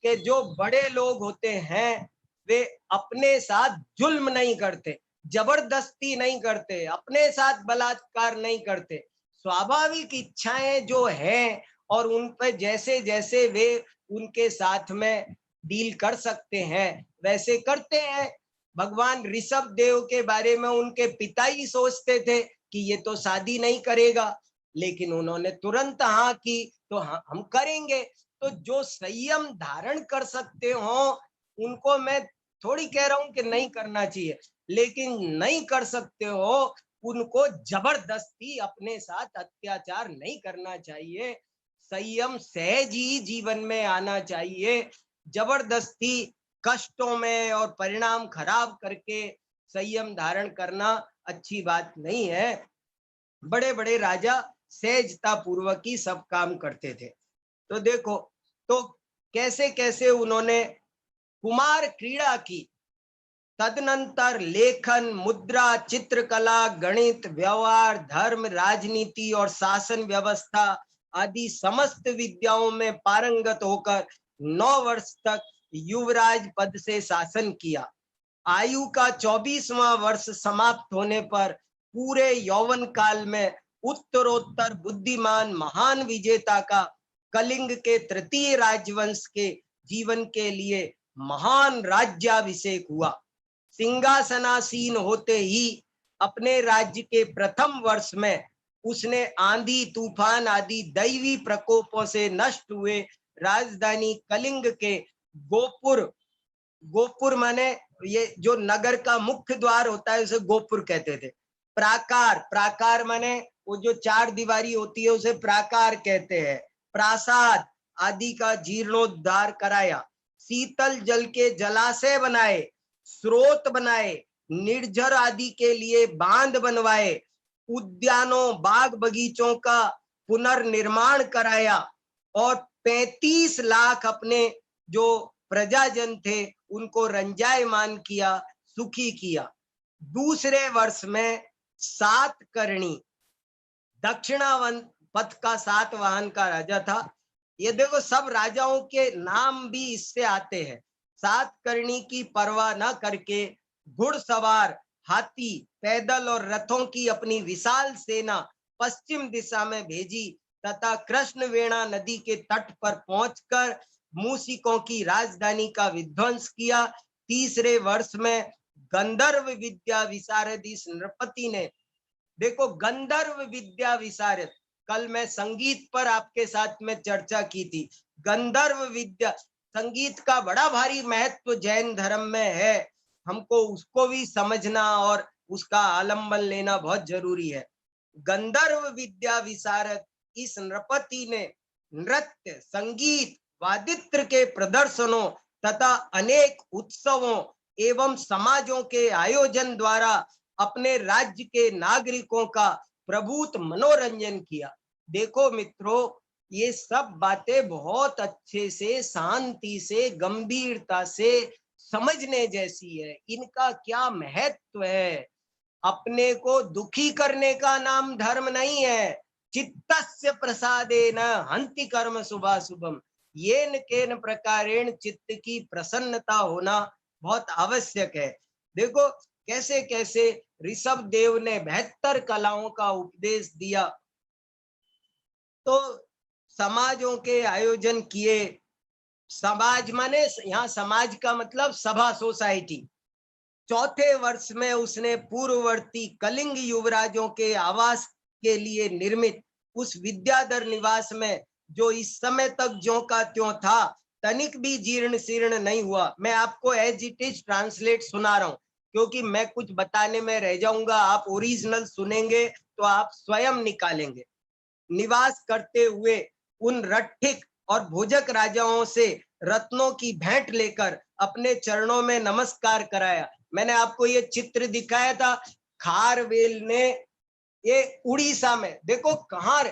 कि जो बड़े लोग होते हैं वे अपने साथ जुल्म नहीं करते, जबरदस्ती नहीं करते, अपने साथ बलात्कार नहीं करते। स्वाभाविक इच्छाएं जो हैं और उन पे जैसे जैसे वे उनके साथ में डील कर सकते हैं वैसे करते हैं। भगवान ऋषभ देव के बारे में उनके पिता ही सोचते थे कि ये तो शादी नहीं करेगा, लेकिन उन्होंने तुरंत हाँ की, तो हम करेंगे। तो जो संयम धारण कर सकते हो उनको मैं थोड़ी कह रहा हूं कि नहीं करना चाहिए, लेकिन नहीं कर सकते हो उनको जबरदस्ती अपने साथ अत्याचार नहीं करना चाहिए। संयम सहज ही जीवन में आना चाहिए। जबरदस्ती कष्टों में और परिणाम खराब करके संयम धारण करना अच्छी बात नहीं है। बड़े बड़े राजा सहजता पूर्वक ही सब काम करते थे। तो देखो, तो कैसे कैसे उन्होंने कुमार क्रीड़ा की। तदनंतर लेखन, मुद्रा, चित्रकला, गणित, व्यवहार, धर्म, राजनीति और शासन व्यवस्था आदि समस्त विद्याओं में पारंगत होकर 9 वर्ष तक युवराज पद से शासन किया। आयु का 24वां वर्ष समाप्त होने पर पूरे यौवन काल में उत्तरोत्तर बुद्धिमान महान विजेता का कलिंग के तृतीय राजवंश के जीवन के लिए महान राज्याभिषेक हुआ। सिंहासनासीन होते ही अपने राज्य के प्रथम वर्ष में उसने आंधी तूफान आदि दैवी प्रकोपों से नष्ट हुए राजधानी कलिंग के गोपुर माने ये जो नगर का मुख्य द्वार होता है उसे गोपुर कहते थे। प्राकार माने वो जो 4 दीवारी होती है उसे प्राकार कहते हैं। प्रासाद आदि का जीर्णोद्धार कराया, शीतल जल के जलाशय बनाए, स्रोत बनाए, निर्झर आदि के लिए बांध बनवाए, उद्यानों बाग बगीचों का पुनर्निर्माण कराया और 35 लाख अपने जो प्रजाजन थे उनको रंजायमान किया, सुखी किया। दूसरे वर्ष में 7 करणी दक्षिणावन पथ का 7 वाहन का राजा था। ये देखो सब राजाओं के नाम भी इससे आते हैं। 7 करणी की परवाह न करके घुड़सवार, हाथी, पैदल और रथों की अपनी विशाल सेना पश्चिम दिशा में भेजी तथा कृष्णवेणा नदी के तट पर पहुंचकर मूसिकों की राजधानी का विध्वंस किया। तीसरे वर्ष में गंधर्व विद्या विशारद इस नृपति ने, देखो गंधर्व विद्या विशारद, कल मैं संगीत पर आपके साथ में चर्चा की थी। गंधर्व विद्या, संगीत का बड़ा भारी महत्व जैन धर्म में है, हमको उसको भी समझना और उसका आलंबन लेना बहुत जरूरी है। गंधर्व विद्या विशारद इस नृपति ने नृत्य, संगीत, वादित्र के प्रदर्शनों तथा अनेक उत्सवों एवं समाजों के आयोजन द्वारा अपने राज्य के नागरिकों का प्रभुत मनोरंजन किया। देखो मित्रों, ये सब बातें बहुत अच्छे से, शांति से, गंभीरता से समझने जैसी है। इनका क्या महत्व है। अपने को दुखी करने का नाम धर्म नहीं है। चित्तस्य प्रसादेन हन्ति कर्म शुभाशुभम, येन केन प्रकारेण चित्त की प्रसन्नता होना बहुत आवश्यक है। देखो कैसे कैसे ऋषभ देव ने 72 कलाओं का उपदेश दिया, तो समाजों के आयोजन किए। समाज माने यहाँ समाज का मतलब सभा, सोसाइटी। चौथे वर्ष में उसने पूर्ववर्ती कलिंग युवराजों के आवास के लिए निर्मित उस विद्याधर निवास में, जो इस समय तक ज्यों का त्यों था, तनिक भी जीर्ण शीर्ण नहीं हुआ। मैं आपको एज इट इज ट्रांसलेट सुना रहा हूँ, क्योंकि मैं कुछ बताने में रह जाऊंगा, आप ओरिजिनल सुनेंगे तो आप स्वयं निकालेंगे। निवास करते हुए उन रट्ठिक और भोजक राजाओं से रत्नों की भेंट लेकर अपने चरणों में नमस्कार कराया। मैंने आपको ये चित्र दिखाया था। खारवेल ने ये उड़ीसा में, देखो कहाँ,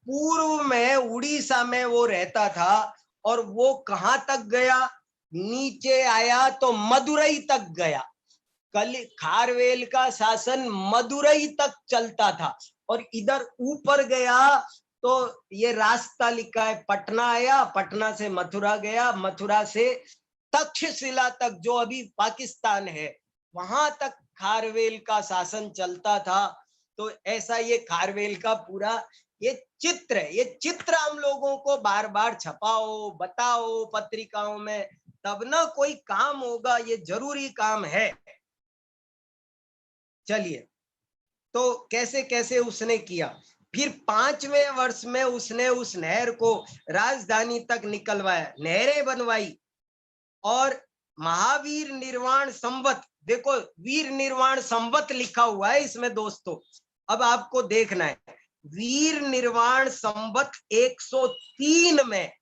पूर्व में उड़ीसा में वो रहता था, और वो कहाँ तक गया, नीचे आया तो मदुरई तक गया। खारवेल का शासन मदुरई तक चलता था, और इधर ऊपर गया तो ये रास्ता लिखा है, पटना आया, पटना से मथुरा गया, मथुरा से तक्षशिला तक जो अभी पाकिस्तान है, वहां तक खारवेल का शासन चलता था। तो ऐसा ये खारवेल का पूरा ये चित्र है। ये चित्र हम लोगों को बार बार छपाओ, बताओ पत्रिकाओं में, तब ना कोई काम होगा। ये जरूरी काम है। चलिए, तो कैसे कैसे उसने किया। फिर 5वें वर्ष में उसने उस नहर को राजधानी तक निकलवाया, नहरें बनवाई, और महावीर निर्वाण संवत, देखो वीर निर्वाण संवत लिखा हुआ है इसमें दोस्तों, अब आपको देखना है। वीर निर्वाण संवत 103 में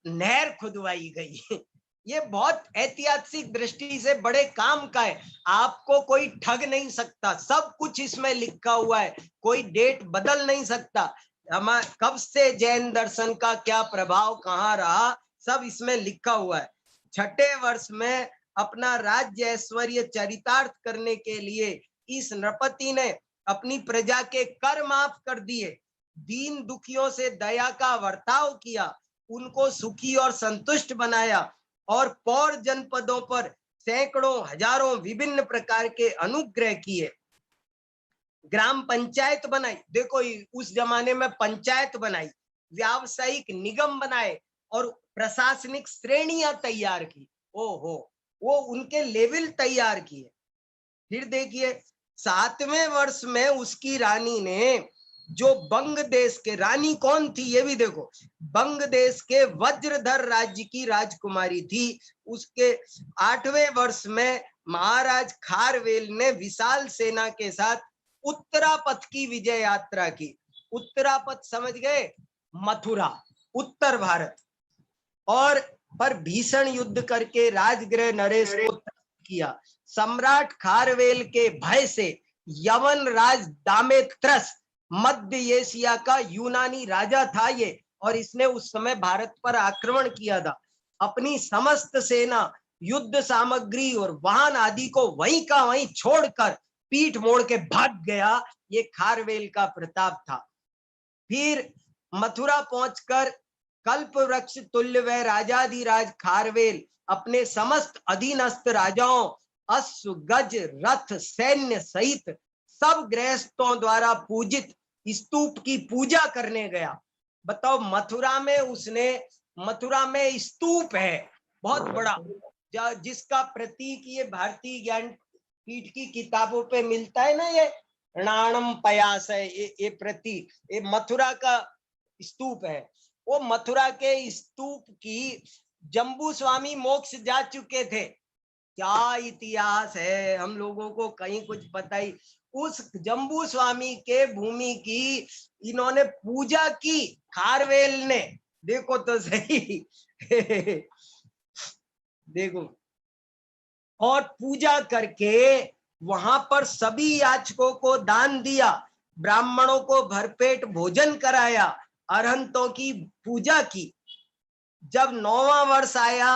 नहर खुदवाई गई। ये बहुत ऐतिहासिक दृष्टि से बड़े काम का है, आपको कोई ठग नहीं सकता। सब कुछ इसमें लिखा हुआ है, कोई डेट बदल नहीं सकता। हमारे कब से जैन दर्शन का क्या प्रभाव कहाँ रहा, सब इसमें लिखा हुआ है। 6ठे वर्ष में अपना राज्य ऐश्वर्य चरितार्थ करने के लिए इस नृपति ने अपनी प्रजा के कर माफ कर दिए, दीन दुखियों से दया का वर्ताव किया, उनको सुखी और संतुष्ट बनाया और पौर जनपदों पर सैकड़ों हजारों विभिन्न प्रकार के अनुग्रह किए। ग्राम पंचायत बनाई, देखो उस जमाने में पंचायत बनाई, व्यावसायिक निगम बनाए और प्रशासनिक श्रेणियां तैयार की। ओहो, वो उनके लेवल तैयार किए। फिर देखिए 7वें वर्ष में उसकी रानी ने, जो बंग देश के, रानी कौन थी ये भी देखो, बंग देश के वज्रधर राज्य की राजकुमारी थी। उसके 8वें वर्ष में महाराज खारवेल ने विशाल सेना के साथ उत्तरापथ की विजय यात्रा की। उत्तरापथ समझ गए, मथुरा, उत्तर भारत। और पर भीषण युद्ध करके राजगृह नरेश को किया। सम्राट खारवेल के भय से यवन राज दामेत्रस, मध्य एशिया का यूनानी राजा था ये, और इसने उस समय भारत पर आक्रमण किया था। अपनी समस्त सेना, युद्ध सामग्री और वाहन आदि को वहीं का वहीं छोड़कर पीठ मोड़ के भाग गया। ये खारवेल का प्रताप था। फिर मथुरा पहुंचकर कल्प वृक्ष तुल्य व राजाधिराज खारवेल अपने समस्त अधीनस्थ राजाओं, अश्व गज रथ सैन्य सहित सब गृहस्थों द्वारा पूजित स्तूप की पूजा करने गया। बताओ, मथुरा में उसने, मथुरा में स्तूप है बहुत बड़ा, जिसका प्रतीक ये भारतीय ज्ञान पीठ की किताबों पे मिलता है ना, ये नाणम पयास है, ये प्रतीक, ये मथुरा का स्तूप है। वो मथुरा के स्तूप की जम्बू स्वामी मोक्ष जा चुके थे। क्या इतिहास है, हम लोगों को कहीं कुछ पता ही। उस जम्बू स्वामी के भूमि की इन्होंने पूजा की, खारवेल ने, देखो तो सही देखो, और पूजा करके वहां पर सभी याचकों को दान दिया, ब्राह्मणों को भरपेट भोजन कराया, अरहंतों की पूजा की। जब 9वां वर्ष आया,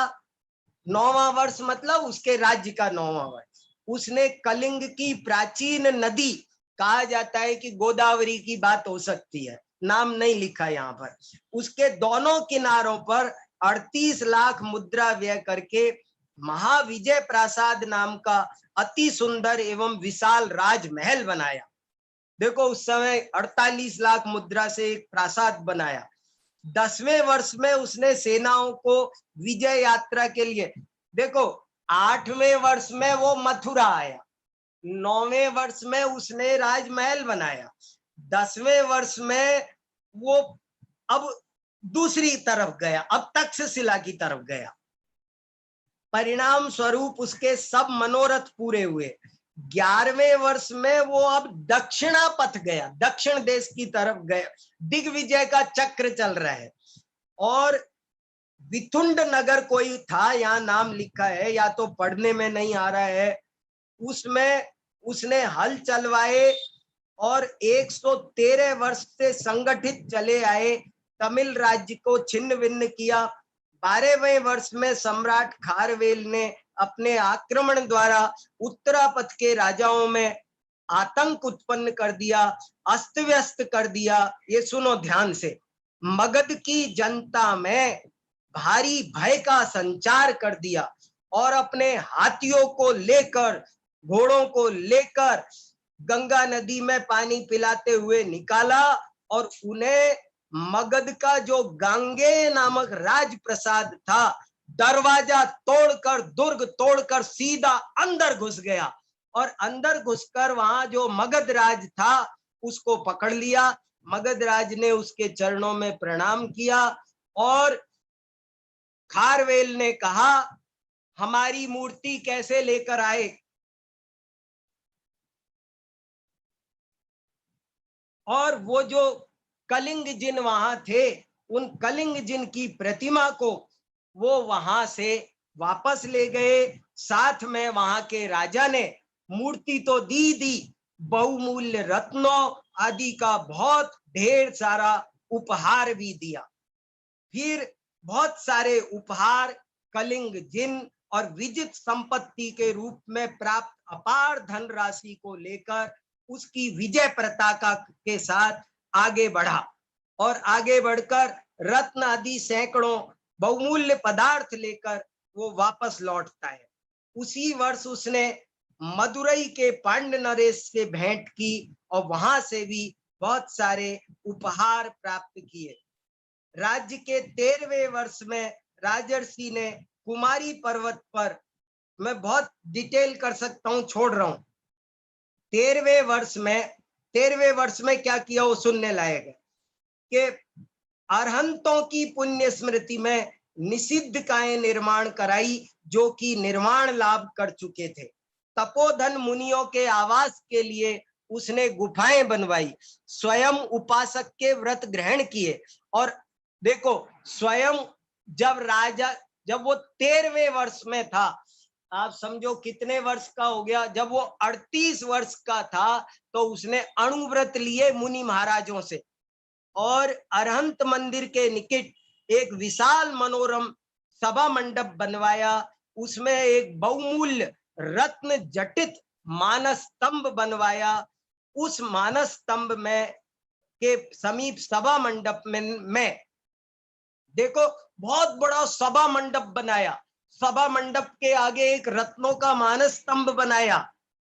9वां वर्ष मतलब उसके राज्य का 9वां वर्ष, उसने कलिंग की प्राचीन नदी, कहा जाता है कि गोदावरी की बात हो सकती है, नाम नहीं लिखा यहाँ पर, उसके दोनों किनारों पर 38 लाख मुद्रा व्यय करके महाविजय प्रासाद नाम का अति सुंदर एवं विशाल राजमहल बनाया। देखो उस समय 48 लाख मुद्रा से एक प्रासाद बनाया। 10वें वर्ष में उसने सेनाओं को विजय यात्रा के लिए, देखो 8वें वर्ष में वो मथुरा आया, 9वें वर्ष में उसने राजमहल बनाया, 10वें वर्ष में वो अब दूसरी तरफ गया, अब तक्षशिला की तरफ गया। परिणाम स्वरूप उसके सब मनोरथ पूरे हुए। 11वें वर्ष में वो अब दक्षिणापथ गया, दक्षिण देश की तरफ गया, दिग्विजय का चक्र चल रहा है। और विथुंड नगर कोई था, यहाँ नाम लिखा है, या तो पढ़ने में नहीं आ रहा है, उसमें उसने हल चलवाए और 113 वर्ष से संगठित चले आए तमिल राज्य को छिन्न भिन्न किया। 12वें वर्ष में सम्राट खारवेल ने अपने आक्रमण द्वारा उत्तरापथ के राजाओं में आतंक उत्पन्न कर दिया, अस्त व्यस्त कर दिया। ये सुनो ध्यान से, मगध की जनता में भारी भय का संचार कर दिया और अपने हाथियों को लेकर, घोड़ों को लेकर गंगा नदी में पानी पिलाते हुए निकाला और उन्हें मगध का जो गांगेय नामक राजप्रसाद था, दरवाजा तोड़कर, दुर्ग तोड़कर सीधा अंदर घुस गया और अंदर घुसकर वहां जो मगध राज था उसको पकड़ लिया। मगध राज ने उसके चरणों में प्रणाम किया और खारवेल ने कहा, हमारी मूर्ति कैसे लेकर आए? और वो जो कलिंग जिन वहां थे, उन कलिंग जिन की प्रतिमा को वो वहां से वापस ले गए। साथ में वहां के राजा ने मूर्ति तो दी, बहुमूल्य रत्नों आदि का बहुत ढेर सारा उपहार भी दिया। फिर बहुत सारे उपहार कलिंग जिन और विजित संपत्ति के रूप में प्राप्त अपार धनराशि को लेकर उसकी विजय पताका के साथ आगे बढ़ा और आगे बढ़कर रत्न आदि सैकड़ों बहुमूल्य पदार्थ लेकर वो वापस लौटता है। उसी वर्ष उसने मदुरई के पांड्य नरेश से भेंट की और वहां से भी बहुत सारे उपहार प्राप्त किए। राज्य के 13वें वर्ष में राजर्षि ने कुमारी पर्वत पर, मैं बहुत डिटेल कर सकता हूं, छोड़ रहा हूं, 13वें वर्ष में क्या किया वो सुनने लायक है कि अरहंतों की पुण्य स्मृति में निषिद्धकाएं निर्माण कराई जो कि निर्माण लाभ कर चुके थे। तपोधन मुनियों के आवास के लिए उसने गुफाएं बनवाई, स्वयं उपासक के व्रत ग्रहण किए। और देखो, स्वयं जब वो 13वें वर्ष में था, आप समझो कितने वर्ष का हो गया, जब वो 38 वर्ष का था तो उसने अणुव्रत लिए मुनि महाराजों से और अरहंत मंदिर के निकट एक विशाल मनोरम सभा मंडप बनवाया। उसमें एक बहुमूल्य रत्न जटित मानस स्तंभ बनवाया। उस मानस स्तंभ में के समीप सभा मंडप में देखो बहुत बड़ा सभा मंडप बनाया। सभा मंडप के आगे एक रत्नों का मानस स्तंभ बनाया।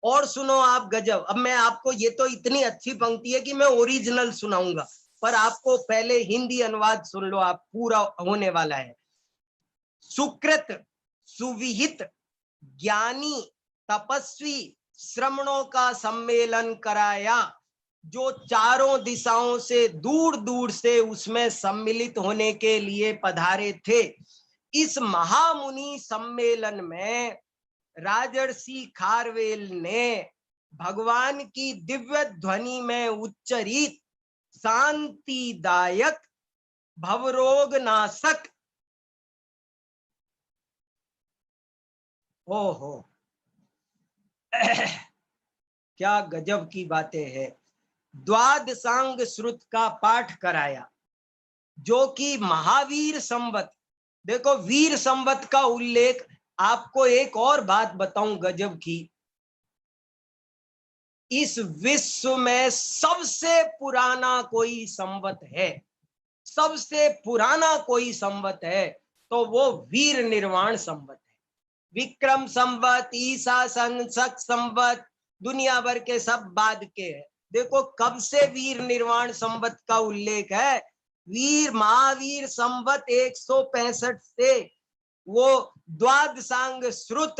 और सुनो आप गजब, अब मैं आपको, ये तो इतनी अच्छी पंक्ति है कि मैं ओरिजिनल सुनाऊंगा, पर आपको पहले हिंदी अनुवाद सुन लो, आप पूरा होने वाला है। सुकृत सुविहित ज्ञानी तपस्वी श्रमणों का सम्मेलन कराया जो चारों दिशाओं से दूर दूर से उसमें सम्मिलित होने के लिए पधारे थे। इस महामुनि सम्मेलन में राजर्षि खारवेल ने भगवान की दिव्य ध्वनि में उच्चरित शांतिदायक भवरोग नाशक, ओहो क्या गजब की बातें हैं, द्वादशांग श्रुत का पाठ कराया जो कि महावीर संवत, देखो वीर संवत का उल्लेख, आपको एक और बात बताऊं गजब की, इस विश्व में सबसे पुराना कोई संवत है, सबसे पुराना कोई संवत है तो वो वीर निर्वाण संवत है। विक्रम संवत, ईसा शक संवत दुनिया भर के सब बाद के हैं। देखो कब से वीर निर्वाण संवत का उल्लेख है, वीर महावीर संवत 165 से वो द्वादशांग श्रुत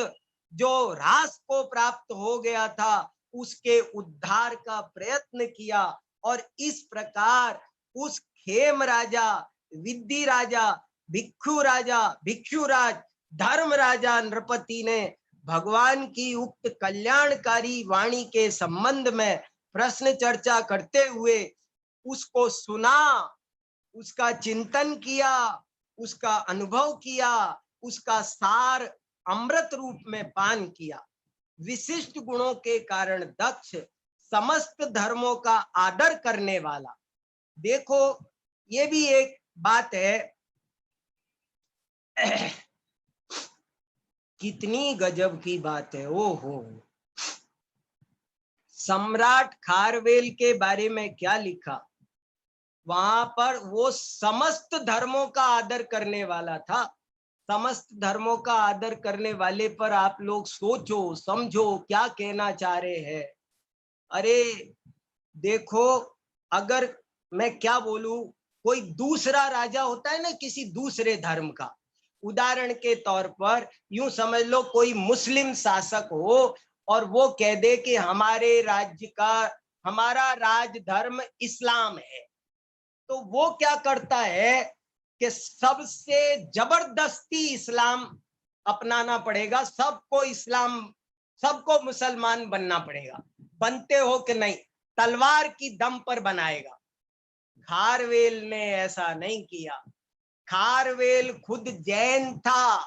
जो ह्रास को प्राप्त हो गया था उसके उद्धार का प्रयत्न किया। और इस प्रकार उस खेम राजा, विद्धि राजा, भिक्षुराज, धर्म राजा नृपति ने भगवान की उक्त कल्याणकारी वाणी के संबंध में प्रश्न चर्चा करते हुए उसको सुना, उसका चिंतन किया, उसका अनुभव किया, उसका सार अमृत रूप में पान किया। विशिष्ट गुणों के कारण दक्ष, समस्त धर्मों का आदर करने वाला। देखो ये भी एक बात है कितनी गजब की बात है। ओहो, सम्राट खारवेल के बारे में क्या लिखा, वहां पर वो समस्त धर्मों का आदर करने वाला था। समस्त धर्मों का आदर करने वाले पर आप लोग सोचो समझो क्या कहना चाह रहे हैं। अरे देखो, अगर मैं क्या बोलूं, कोई दूसरा राजा होता है ना किसी दूसरे धर्म का, उदाहरण के तौर पर यूं समझ लो कोई मुस्लिम शासक हो और वो कह दे कि हमारे राज्य का, हमारा राज धर्म इस्लाम है, तो वो क्या करता है कि सबसे जबरदस्ती इस्लाम अपनाना पड़ेगा, सबको इस्लाम, सबको मुसलमान बनना पड़ेगा। बनते हो कि नहीं, तलवार की दम पर बनाएगा। खारवेल ने ऐसा नहीं किया। खारवेल खुद जैन था,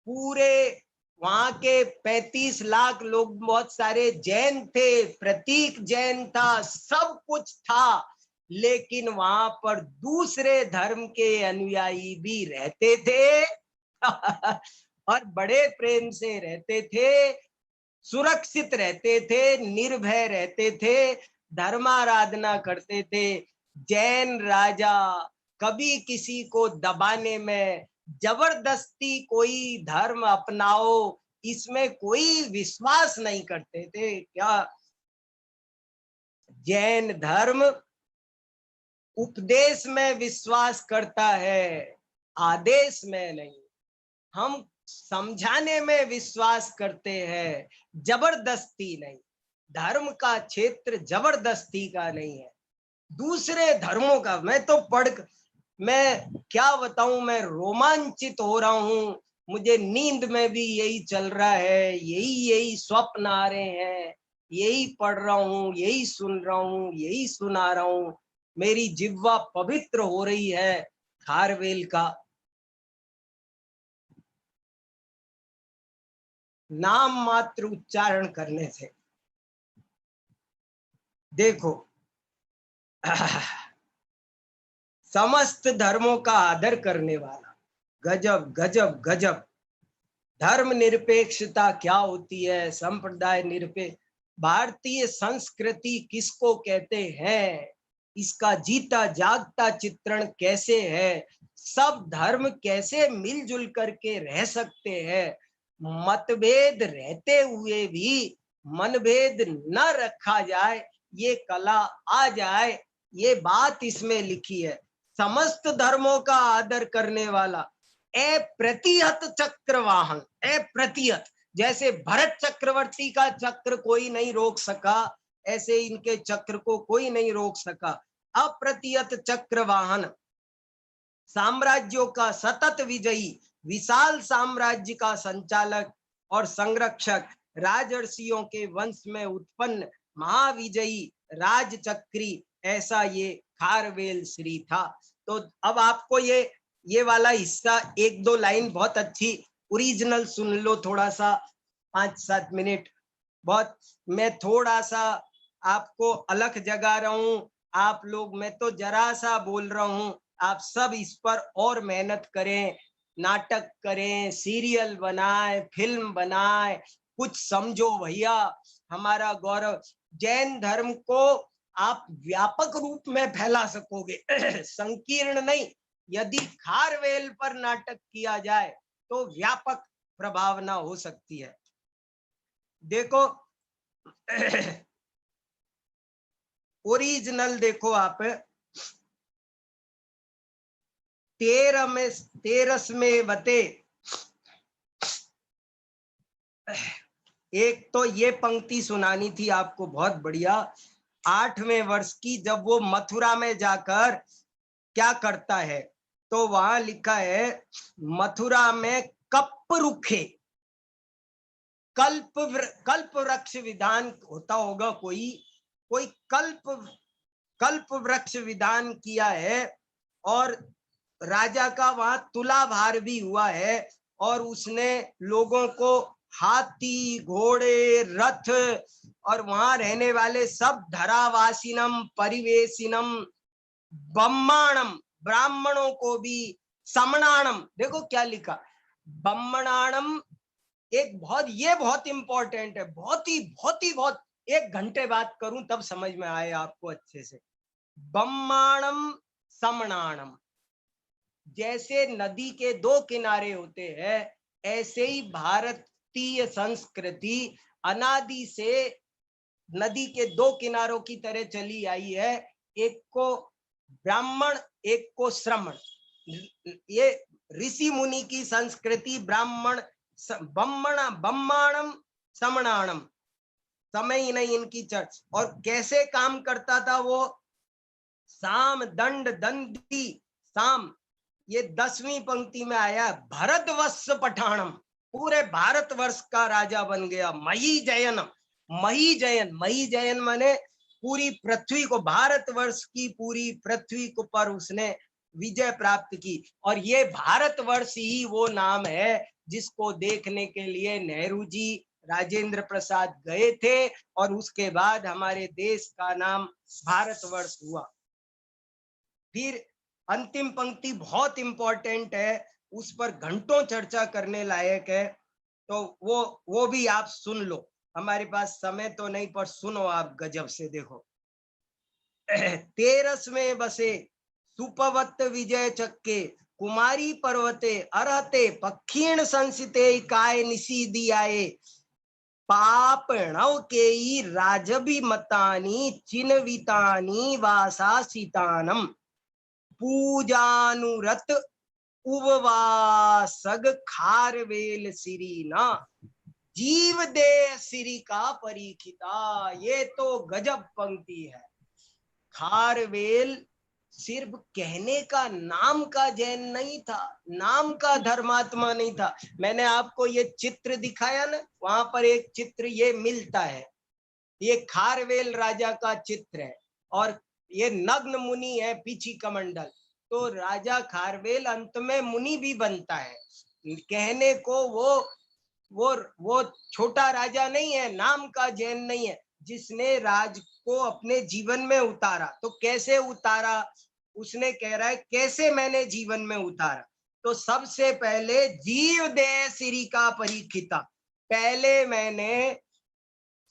पूरे वहां के 35 लाख लोग बहुत सारे जैन थे, प्रतीक जैन था, सब कुछ था, लेकिन वहां पर दूसरे धर्म के अनुयायी भी रहते थे और बड़े प्रेम से रहते थे, सुरक्षित रहते थे, निर्भय रहते थे, धर्माराधना करते थे। जैन राजा कभी किसी को दबाने में, जबरदस्ती कोई धर्म अपनाओ, इसमें कोई विश्वास नहीं करते थे। क्या जैन धर्म उपदेश में विश्वास करता है, आदेश में नहीं। हम समझाने में विश्वास करते हैं, जबरदस्ती नहीं। धर्म का क्षेत्र जबरदस्ती का नहीं है। दूसरे धर्मों का मैं क्या बताऊं, मैं रोमांचित हो रहा हूं। मुझे नींद में भी यही चल रहा है, यही स्वप्न आ रहे हैं, यही पढ़ रहा हूं, यही सुन रहा हूं, यही सुना रहा हूं। मेरी जिह्वा पवित्र हो रही है खारवेल का नाम मात्र उच्चारण करने से। देखो, समस्त धर्मों का आदर करने वाला, गजब गजब गजब। धर्म निरपेक्षता क्या होती है, संप्रदाय निरपेक्ष, भारतीय संस्कृति किसको कहते हैं, इसका जीता जागता चित्रण कैसे है, सब धर्म कैसे मिलजुल करके रह सकते हैं, मतभेद रहते हुए भी मनभेद न रखा जाए, ये कला आ जाए, ये बात इसमें लिखी है। समस्त धर्मों का आदर करने वाला, अप्रतिहत चक्रवाहन, अप्रतिहत, जैसे भरत चक्रवर्ती का चक्र कोई नहीं रोक सका, ऐसे इनके चक्र को कोई नहीं रोक सका। अप्रतिहत चक्रवाहन, साम्राज्यों का सतत विजयी, विशाल साम्राज्य का संचालक और संरक्षक, राजर्षियों के वंश में उत्पन्न महाविजयी राजचक्री, ऐसा ये खारवेल श्री था। तो अब आपको ये वाला हिस्सा, एक दो लाइन बहुत अच्छी ओरिजिनल सुन लो, थोड़ा सा 5-7 मिनट। बहुत, मैं थोड़ा सा आपको अलग जगा रहा हूं। आप लोग, मैं तो जरा सा बोल रहा हूं, आप सब इस पर और मेहनत करें, नाटक करें, सीरियल बनाएं, फिल्म बनाएं, कुछ समझो भैया। हमारा गौरव, जैन धर्म को आप व्यापक रूप में फैला सकोगे, संकीर्ण नहीं। यदि खारवेल पर नाटक किया जाए तो व्यापक प्रभावना हो सकती है। देखो, ओरिजिनल देखो आप, 13 में बते, एक तो ये पंक्ति सुनानी थी आपको बहुत बढ़िया। 8वें वर्ष की जब वो मथुरा में जाकर क्या करता है, तो वहां लिखा है, मथुरा में कप रुखे, कल्प वृक्ष विधान होता होगा, कोई कल्प वृक्ष विधान किया है, और राजा का वहां तुला भार भी हुआ है, और उसने लोगों को हाथी, घोड़े, रथ, और वहां रहने वाले सब धरावासिनम परिवेशिनम ब्रह्माणम, ब्राह्मणों को भी, समणाणम, देखो क्या लिखा, ब्रह्मणाणम, एक बहुत इंपॉर्टेंट है, बहुत 1 घंटे बात करूं तब समझ में आए आपको अच्छे से। ब्रह्माणम समणाणम, जैसे नदी के 2 किनारे होते हैं, ऐसे ही भारतीय संस्कृति अनादि से नदी के 2 किनारों की तरह चली आई है। एक को ब्राह्मण, एक को श्रमण। ये ऋषि मुनि की संस्कृति, ब्राह्मण ब्रह्माणम समणाणम, समय ही नहीं इनकी चर्च। और कैसे काम करता था वो, साम दंड दंडी साम, ये 10वीं पंक्ति में आया। भरतवत्स पठाणम, पूरे भारतवर्ष का राजा बन गया। मही जयन, मही जयन, मही जयन माने पूरी पृथ्वी को, भारतवर्ष की पूरी पृथ्वी को पर उसने विजय प्राप्त की। और ये भारतवर्ष ही वो नाम है जिसको देखने के लिए नेहरू जी, राजेंद्र प्रसाद गए थे, और उसके बाद हमारे देश का नाम भारतवर्ष हुआ। फिर अंतिम पंक्ति बहुत इंपॉर्टेंट है, उस पर घंटों चर्चा करने लायक है। तो वो भी आप सुन लो, हमारे पास समय तो नहीं, पर सुनो आप गजब से। देखो, तेरस में बसे सुपवत विजय चक्के, कुमारी पर्वते अरहते पक्षीण संसिते काय निशी दियाए, पापणव केई राजभिमतानि चिन्वितानि वासासितानम, पूजानुरत उपवासग खारवेल सिरीना, जीव दे सिरी का परीक्षिता। ये तो गजब पंक्ति है। खारवेल सिर्फ कहने का नाम का जैन नहीं था, नाम का धर्मात्मा नहीं था। मैंने आपको ये चित्र दिखाया ना, वहां पर एक चित्र ये मिलता है, ये खारवेल राजा का चित्र है, और ये नग्न मुनि है पीछी कमंडल। तो राजा खारवेल अंत में मुनि भी बनता है। कहने को वो छोटा राजा नहीं है, नाम का जैन नहीं है, जिसने राज को अपने जीवन में उतारा। तो कैसे उतारा, उसने कह रहा है कैसे मैंने जीवन में उतारा। तो सबसे पहले जीव देह सिरी का परीक्षिता, पहले मैंने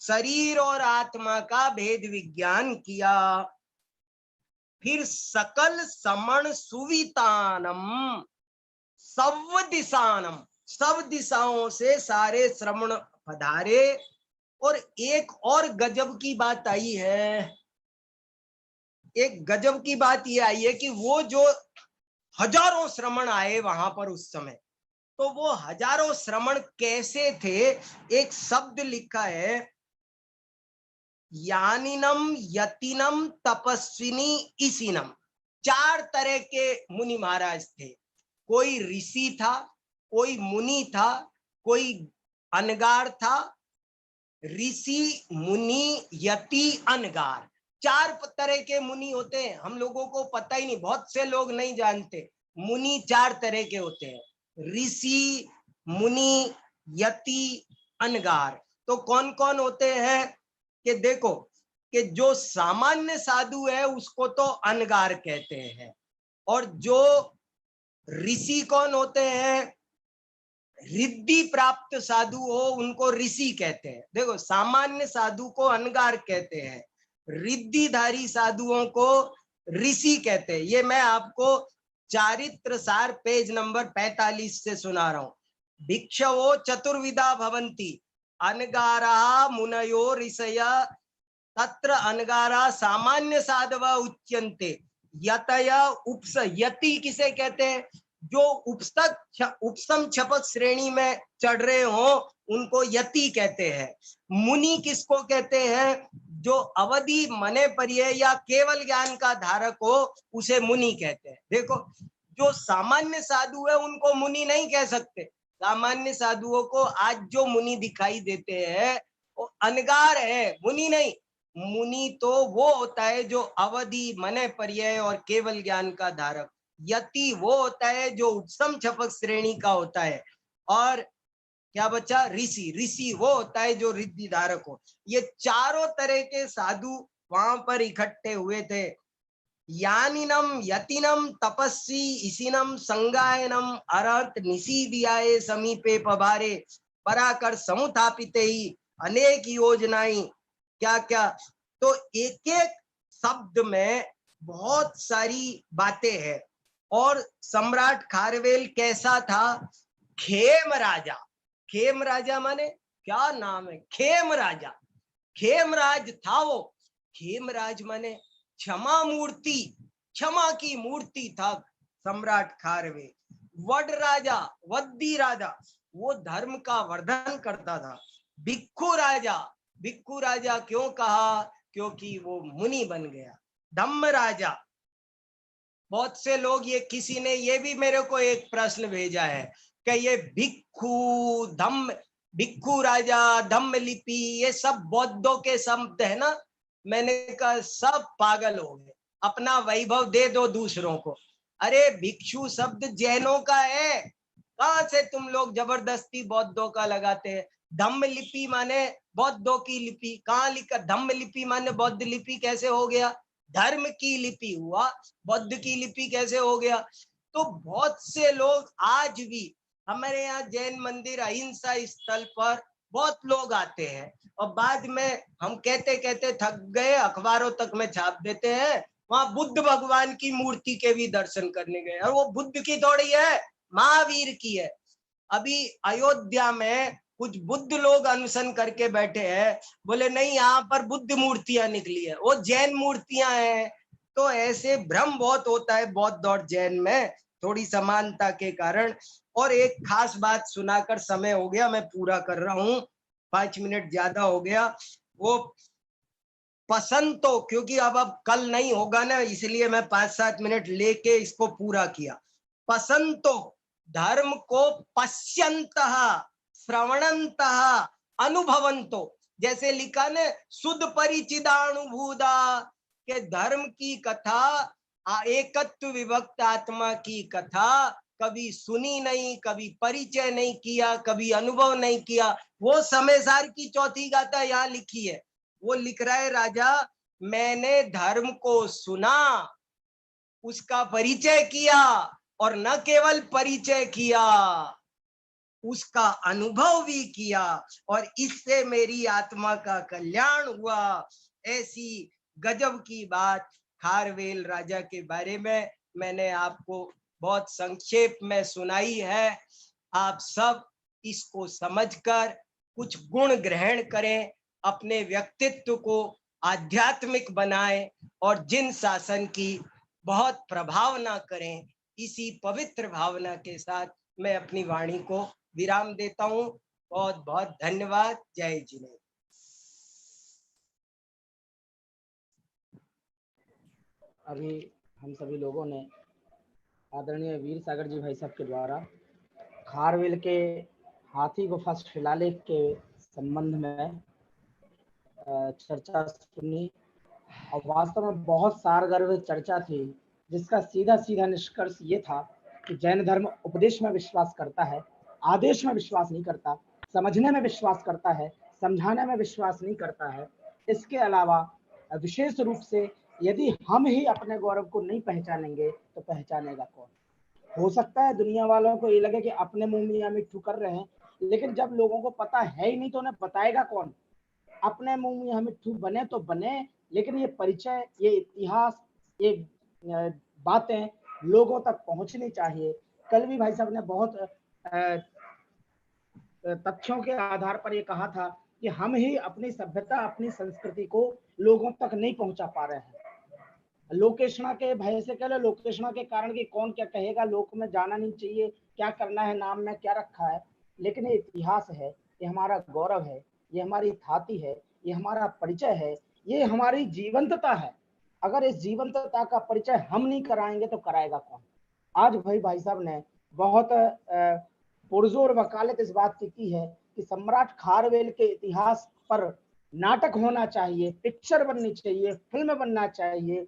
शरीर और आत्मा का भेद विज्ञान किया, फिर सकल समण सुवितानम सब दिशानम, सब दिशाओं से सारे श्रमण पधारे। और एक और गजब की बात आई है, एक गजब की बात ये आई है कि वो जो हजारों श्रमण आए वहां पर उस समय, तो वो हजारों श्रमण कैसे थे। एक शब्द लिखा है, यानिनम यतिनम तपस्विनी इसिनम। 4 तरह के मुनि महाराज थे। कोई ऋषि था, कोई मुनि था, कोई अनगार था। ऋषि, मुनि, यति, अनगार, 4 तरह के मुनि होते हैं। हम लोगों को पता ही नहीं, बहुत से लोग नहीं जानते। मुनि 4 तरह के होते हैं, ऋषि, मुनि, यति, अनगार। तो कौन कौन होते हैं कि देखो, कि जो सामान्य साधु है उसको तो अनगार कहते हैं, और जो ऋषि कौन होते हैं, रिद्धि प्राप्त साधु हो उनको ऋषि कहते हैं। देखो, सामान्य साधु को अनगार कहते हैं, रिद्धिधारी साधुओं को ऋषि कहते हैं। ये मैं आपको चारित्र सार पेज नंबर 45 से सुना रहा हूं। भिक्षवो चतुर्विधा भवन्ति, अनगारा मुनयो ऋषय, तत्र अनगारा सामान्य साधवा उच्यन्ते, यतय उपस। यति किसे कहते हैं, जो उपसम छपक श्रेणी में चढ़ रहे हो उनको यति कहते हैं। मुनि किसको कहते हैं, जो अवधि मने पर्याय या केवल ज्ञान का धारक हो उसे मुनि कहते हैं। देखो, जो सामान्य साधु है उनको मुनि नहीं कह सकते। सामान्य साधुओं को आज जो मुनि दिखाई देते हैं वो अनगार है, मुनि नहीं। मुनि तो वो होता है जो अवधि मने पर्याय और केवल ज्ञान का धारक। यति वो होता है जो उपसम छपक श्रेणी का होता है। और क्या बचा, ऋषि। ऋषि वो होता है जो रिद्धि धारक हो। ये चारों तरह के साधु वहां पर इकट्ठे हुए थे। यानिनम यतिनम तपस्वी इसिनम संगायनम अरहत निशीदियाए समीपे पभारे, पराकर समुथापिते ही अनेक योजनाएं। क्या क्या, तो एक एक शब्द में बहुत सारी बातें हैं। और सम्राट खारवेल कैसा था, खेम राजा। खेम राजा माने क्या नाम है, खेम राजा, खेमराज था वो। खेमराज माने क्षमा मूर्ति, क्षमा की मूर्ति था सम्राट खारवेल। वड राजा, वद्दी राजा, वो धर्म का वर्धन करता था। भिक्खु राजा, भिक्खु राजा क्यों कहा, क्योंकि वो मुनि बन गया। धम्म राजा, बहुत से लोग, ये किसी ने ये भी मेरे को एक प्रश्न भेजा है कि ये भिक्खु, धम्म, भिक्खु राजा, धम्म लिपि, ये सब बौद्धों के शब्द है ना। मैंने कहा सब पागल हो गए, अपना वैभव दे दो दूसरों को। अरे भिक्षु शब्द जैनों का है, कहां से तुम लोग जबरदस्ती बौद्धों का लगाते हैं। धम्म लिपि माने बौद्धों की लिपि, कहाँ लिखा, धम्म लिपि माने बौद्ध लिपि कैसे हो गया, धर्म की लिपि हुआ, बौद्ध की लिपि कैसे हो गया। तो बहुत से लोग आज भी हमारे यहाँ जैन मंदिर अहिंसा स्थल पर बहुत लोग आते हैं और बाद में हम कहते कहते थक गए, अखबारों तक में छाप देते हैं, वहां बुद्ध भगवान की मूर्ति के भी दर्शन करने गए और वो बुद्ध की थोड़ी है, महावीर की है। अभी अयोध्या में कुछ बुद्ध लोग अनशन करके बैठे हैं, बोले नहीं यहाँ पर बुद्ध मूर्तियां निकली है, वो जैन मूर्तियां हैं। तो ऐसे भ्रम बहुत होता है बौद्ध और जैन में, थोड़ी समानता के कारण। और एक खास बात सुनाकर, समय हो गया, मैं पूरा कर रहा हूँ, 5 मिनट ज्यादा हो गया। वो पसंतो, क्योंकि अब कल नहीं होगा ना, इसलिए मैं 5-7 मिनट लेके इसको पूरा किया। पसंतो धर्म को पश्यन्तः श्रवणन्तः अनुभवन्तो, जैसे लिखा ने शुद्ध परिचिदानुभूदा, के धर्म की कथा, एकत्व विभक्त आत्मा की कथा कभी सुनी नहीं, कभी परिचय नहीं किया, कभी अनुभव नहीं किया। वो समयसार की चौथी गाथा यहाँ लिखी है, वो लिख रहा है राजा, मैंने धर्म को सुना, उसका परिचय किया, और न केवल परिचय किया, उसका अनुभव भी किया, और इससे मेरी आत्मा का कल्याण हुआ। ऐसी गजब की बात खारवेल राजा के बारे में मैंने आपको बहुत संक्षेप में सुनाई है। आप सब इसको समझकर कुछ गुण ग्रहण करें, अपने व्यक्तित्व को आध्यात्मिक बनाएं और जिन शासन की बहुत प्रभावना करें। इसी पवित्र भावना के साथ मैं अपनी वाणी को विराम देता हूँ। बहुत बहुत धन्यवाद। जय जिनेन्द्र। अभी हम सभी लोगों ने आदरणीय वीर सागर जी भाई साहब के द्वारा खारवेल के हाथी गुफा शिलालेख के संबंध में चर्चा सुनी और वास्तव में बहुत सारगर्भित चर्चा थी, जिसका सीधा सीधा निष्कर्ष ये था कि जैन धर्म उपदेश में विश्वास करता है, आदेश में विश्वास नहीं करता, समझने में विश्वास करता है, समझाने में विश्वास नहीं करता है। इसके अलावा विशेष रूप से यदि हम ही अपने गौरव को नहीं पहचानेंगे तो पहचानेगा कौन। हो सकता है दुनिया वालों को ये लगे कि अपने मुंह मियां मिट्ठू कर रहे हैं, लेकिन जब लोगों को पता है ही नहीं तो उन्हें बताएगा कौन। अपने मुंह मियां मिट्ठू बने तो बने, लेकिन ये परिचय, ये इतिहास, ये बातें लोगों तक पहुंचनी चाहिए। कल भी भाई साहब ने बहुत तथ्यों के आधार पर ये कहा था कि हम ही अपनी सभ्यता, अपनी संस्कृति को लोगों तक नहीं पहुंचा पा रहे हैं। लोकेशना के भय से, कह लो लोकेशना के कारण कि कौन क्या कहेगा, लोक में जाना नहीं चाहिए, क्या करना है, नाम में क्या रखा है। लेकिन ये इतिहास है, ये हमारा गौरव है, ये हमारी थाती है, ये हमारा परिचय है, ये हमारी जीवंतता है। अगर इस जीवंतता का परिचय हम नहीं कराएंगे तो कराएगा कौन। आज भाई साहब ने बहुत पुरजोर वकालत इस बात की है कि सम्राट खारवेल के इतिहास पर नाटक होना चाहिए, पिक्चर बननी चाहिए, फिल्म बनना चाहिए,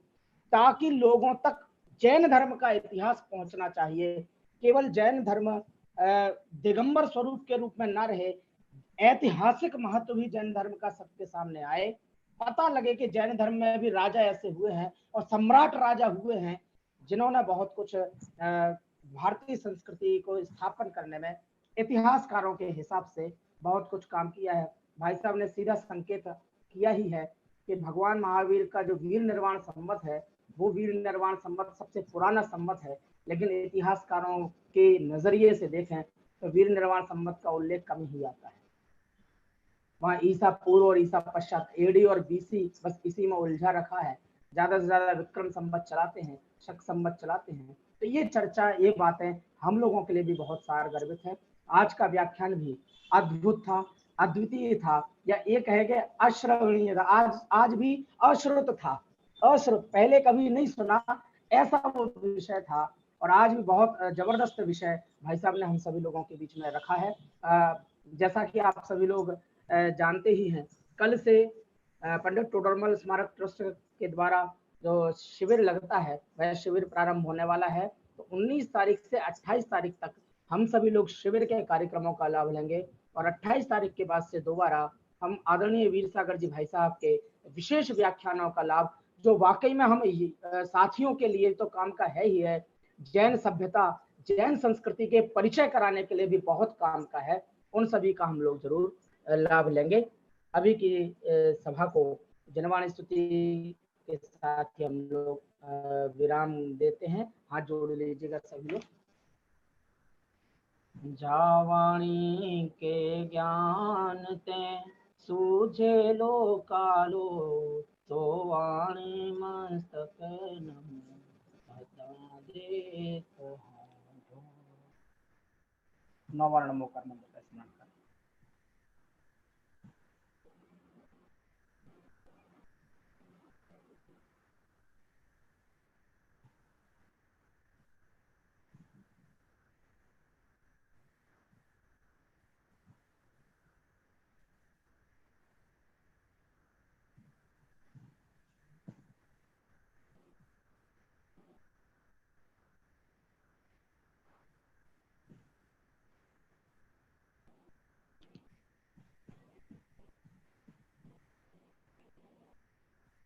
ताकि लोगों तक जैन धर्म का इतिहास पहुंचना चाहिए। केवल जैन धर्म दिगंबर स्वरूप के रूप में ना रहे, ऐतिहासिक महत्व भी जैन धर्म का सबके सामने आए, पता लगे कि जैन धर्म में भी राजा ऐसे हुए हैं और सम्राट राजा हुए हैं जिन्होंने बहुत कुछ भारतीय संस्कृति को स्थापन करने में इतिहासकारों के हिसाब से बहुत कुछ काम किया है। भाई साहब ने सीधा संकेत किया ही है कि भगवान महावीर का जो वीर निर्वाण संवत है, वो वीर निर्वाण संवत सबसे पुराना संवत है, लेकिन इतिहासकारों के नजरिए से देखें तो वीर निर्वाण संवत का उल्लेख कम ही आता है। वहाँ ईसा पूर्व और ईसा पश्चात, एडी और बीसी, बस इसी में उलझा रखा है। ज्यादा से ज्यादा विक्रम संवत चलाते हैं, शक संवत चलाते हैं। तो ये चर्चा, ये बातें हम लोगों के लिए भी बहुत सारगर्भित है। आज का व्याख्यान भी अद्भुत था, अद्वितीय था, या ये कहे कि अश्रवणीय था। आज भी अश्रुत था, अश्रुत, पहले कभी नहीं सुना ऐसा वो विषय था। और आज भी बहुत जबरदस्त विषय भाई साहब ने हम सभी लोगों के बीच में रखा है। जैसा कि आप सभी लोग जानते ही हैं, कल से पंडित टोडरमल स्मारक ट्रस्ट के द्वारा जो शिविर लगता है, वह शिविर प्रारंभ होने वाला है। तो 19 तारीख से 28 तारीख तक हम सभी लोग शिविर के कार्यक्रमों का लाभ लेंगे, और 28 तारीख के बाद से दोबारा हम आदरणीय वीर सागर जी भाई साहब के विशेष व्याख्यानों का लाभ, जो वाकई में हम साथियों के लिए तो काम का है ही है, जैन सभ्यता, जैन संस्कृति के परिचय कराने के लिए भी बहुत काम का है। उन सभी का हम लोग जरूर लाभ लेंगे। अभी की सभा को जनवाणी स्तुति के साथ ही हम लोग विराम देते हैं। हाथ जोड़ लीजिएगा सभी लोग। जावाणी के ज्ञान ते सूझे लो कालो, तो वाणी मस्तक दे तो नवर्ण मोकर मंत्र का स्मरण करें।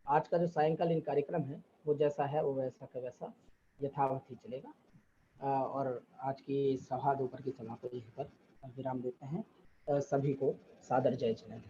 आज का जो सायंकालीन कार्यक्रम है वो जैसा है वो वैसा का वैसा यथावत ही चलेगा। और आज की सभा दोपहर की सभा को यहीं पर विराम देते हैं। सभी को सादर जय जय।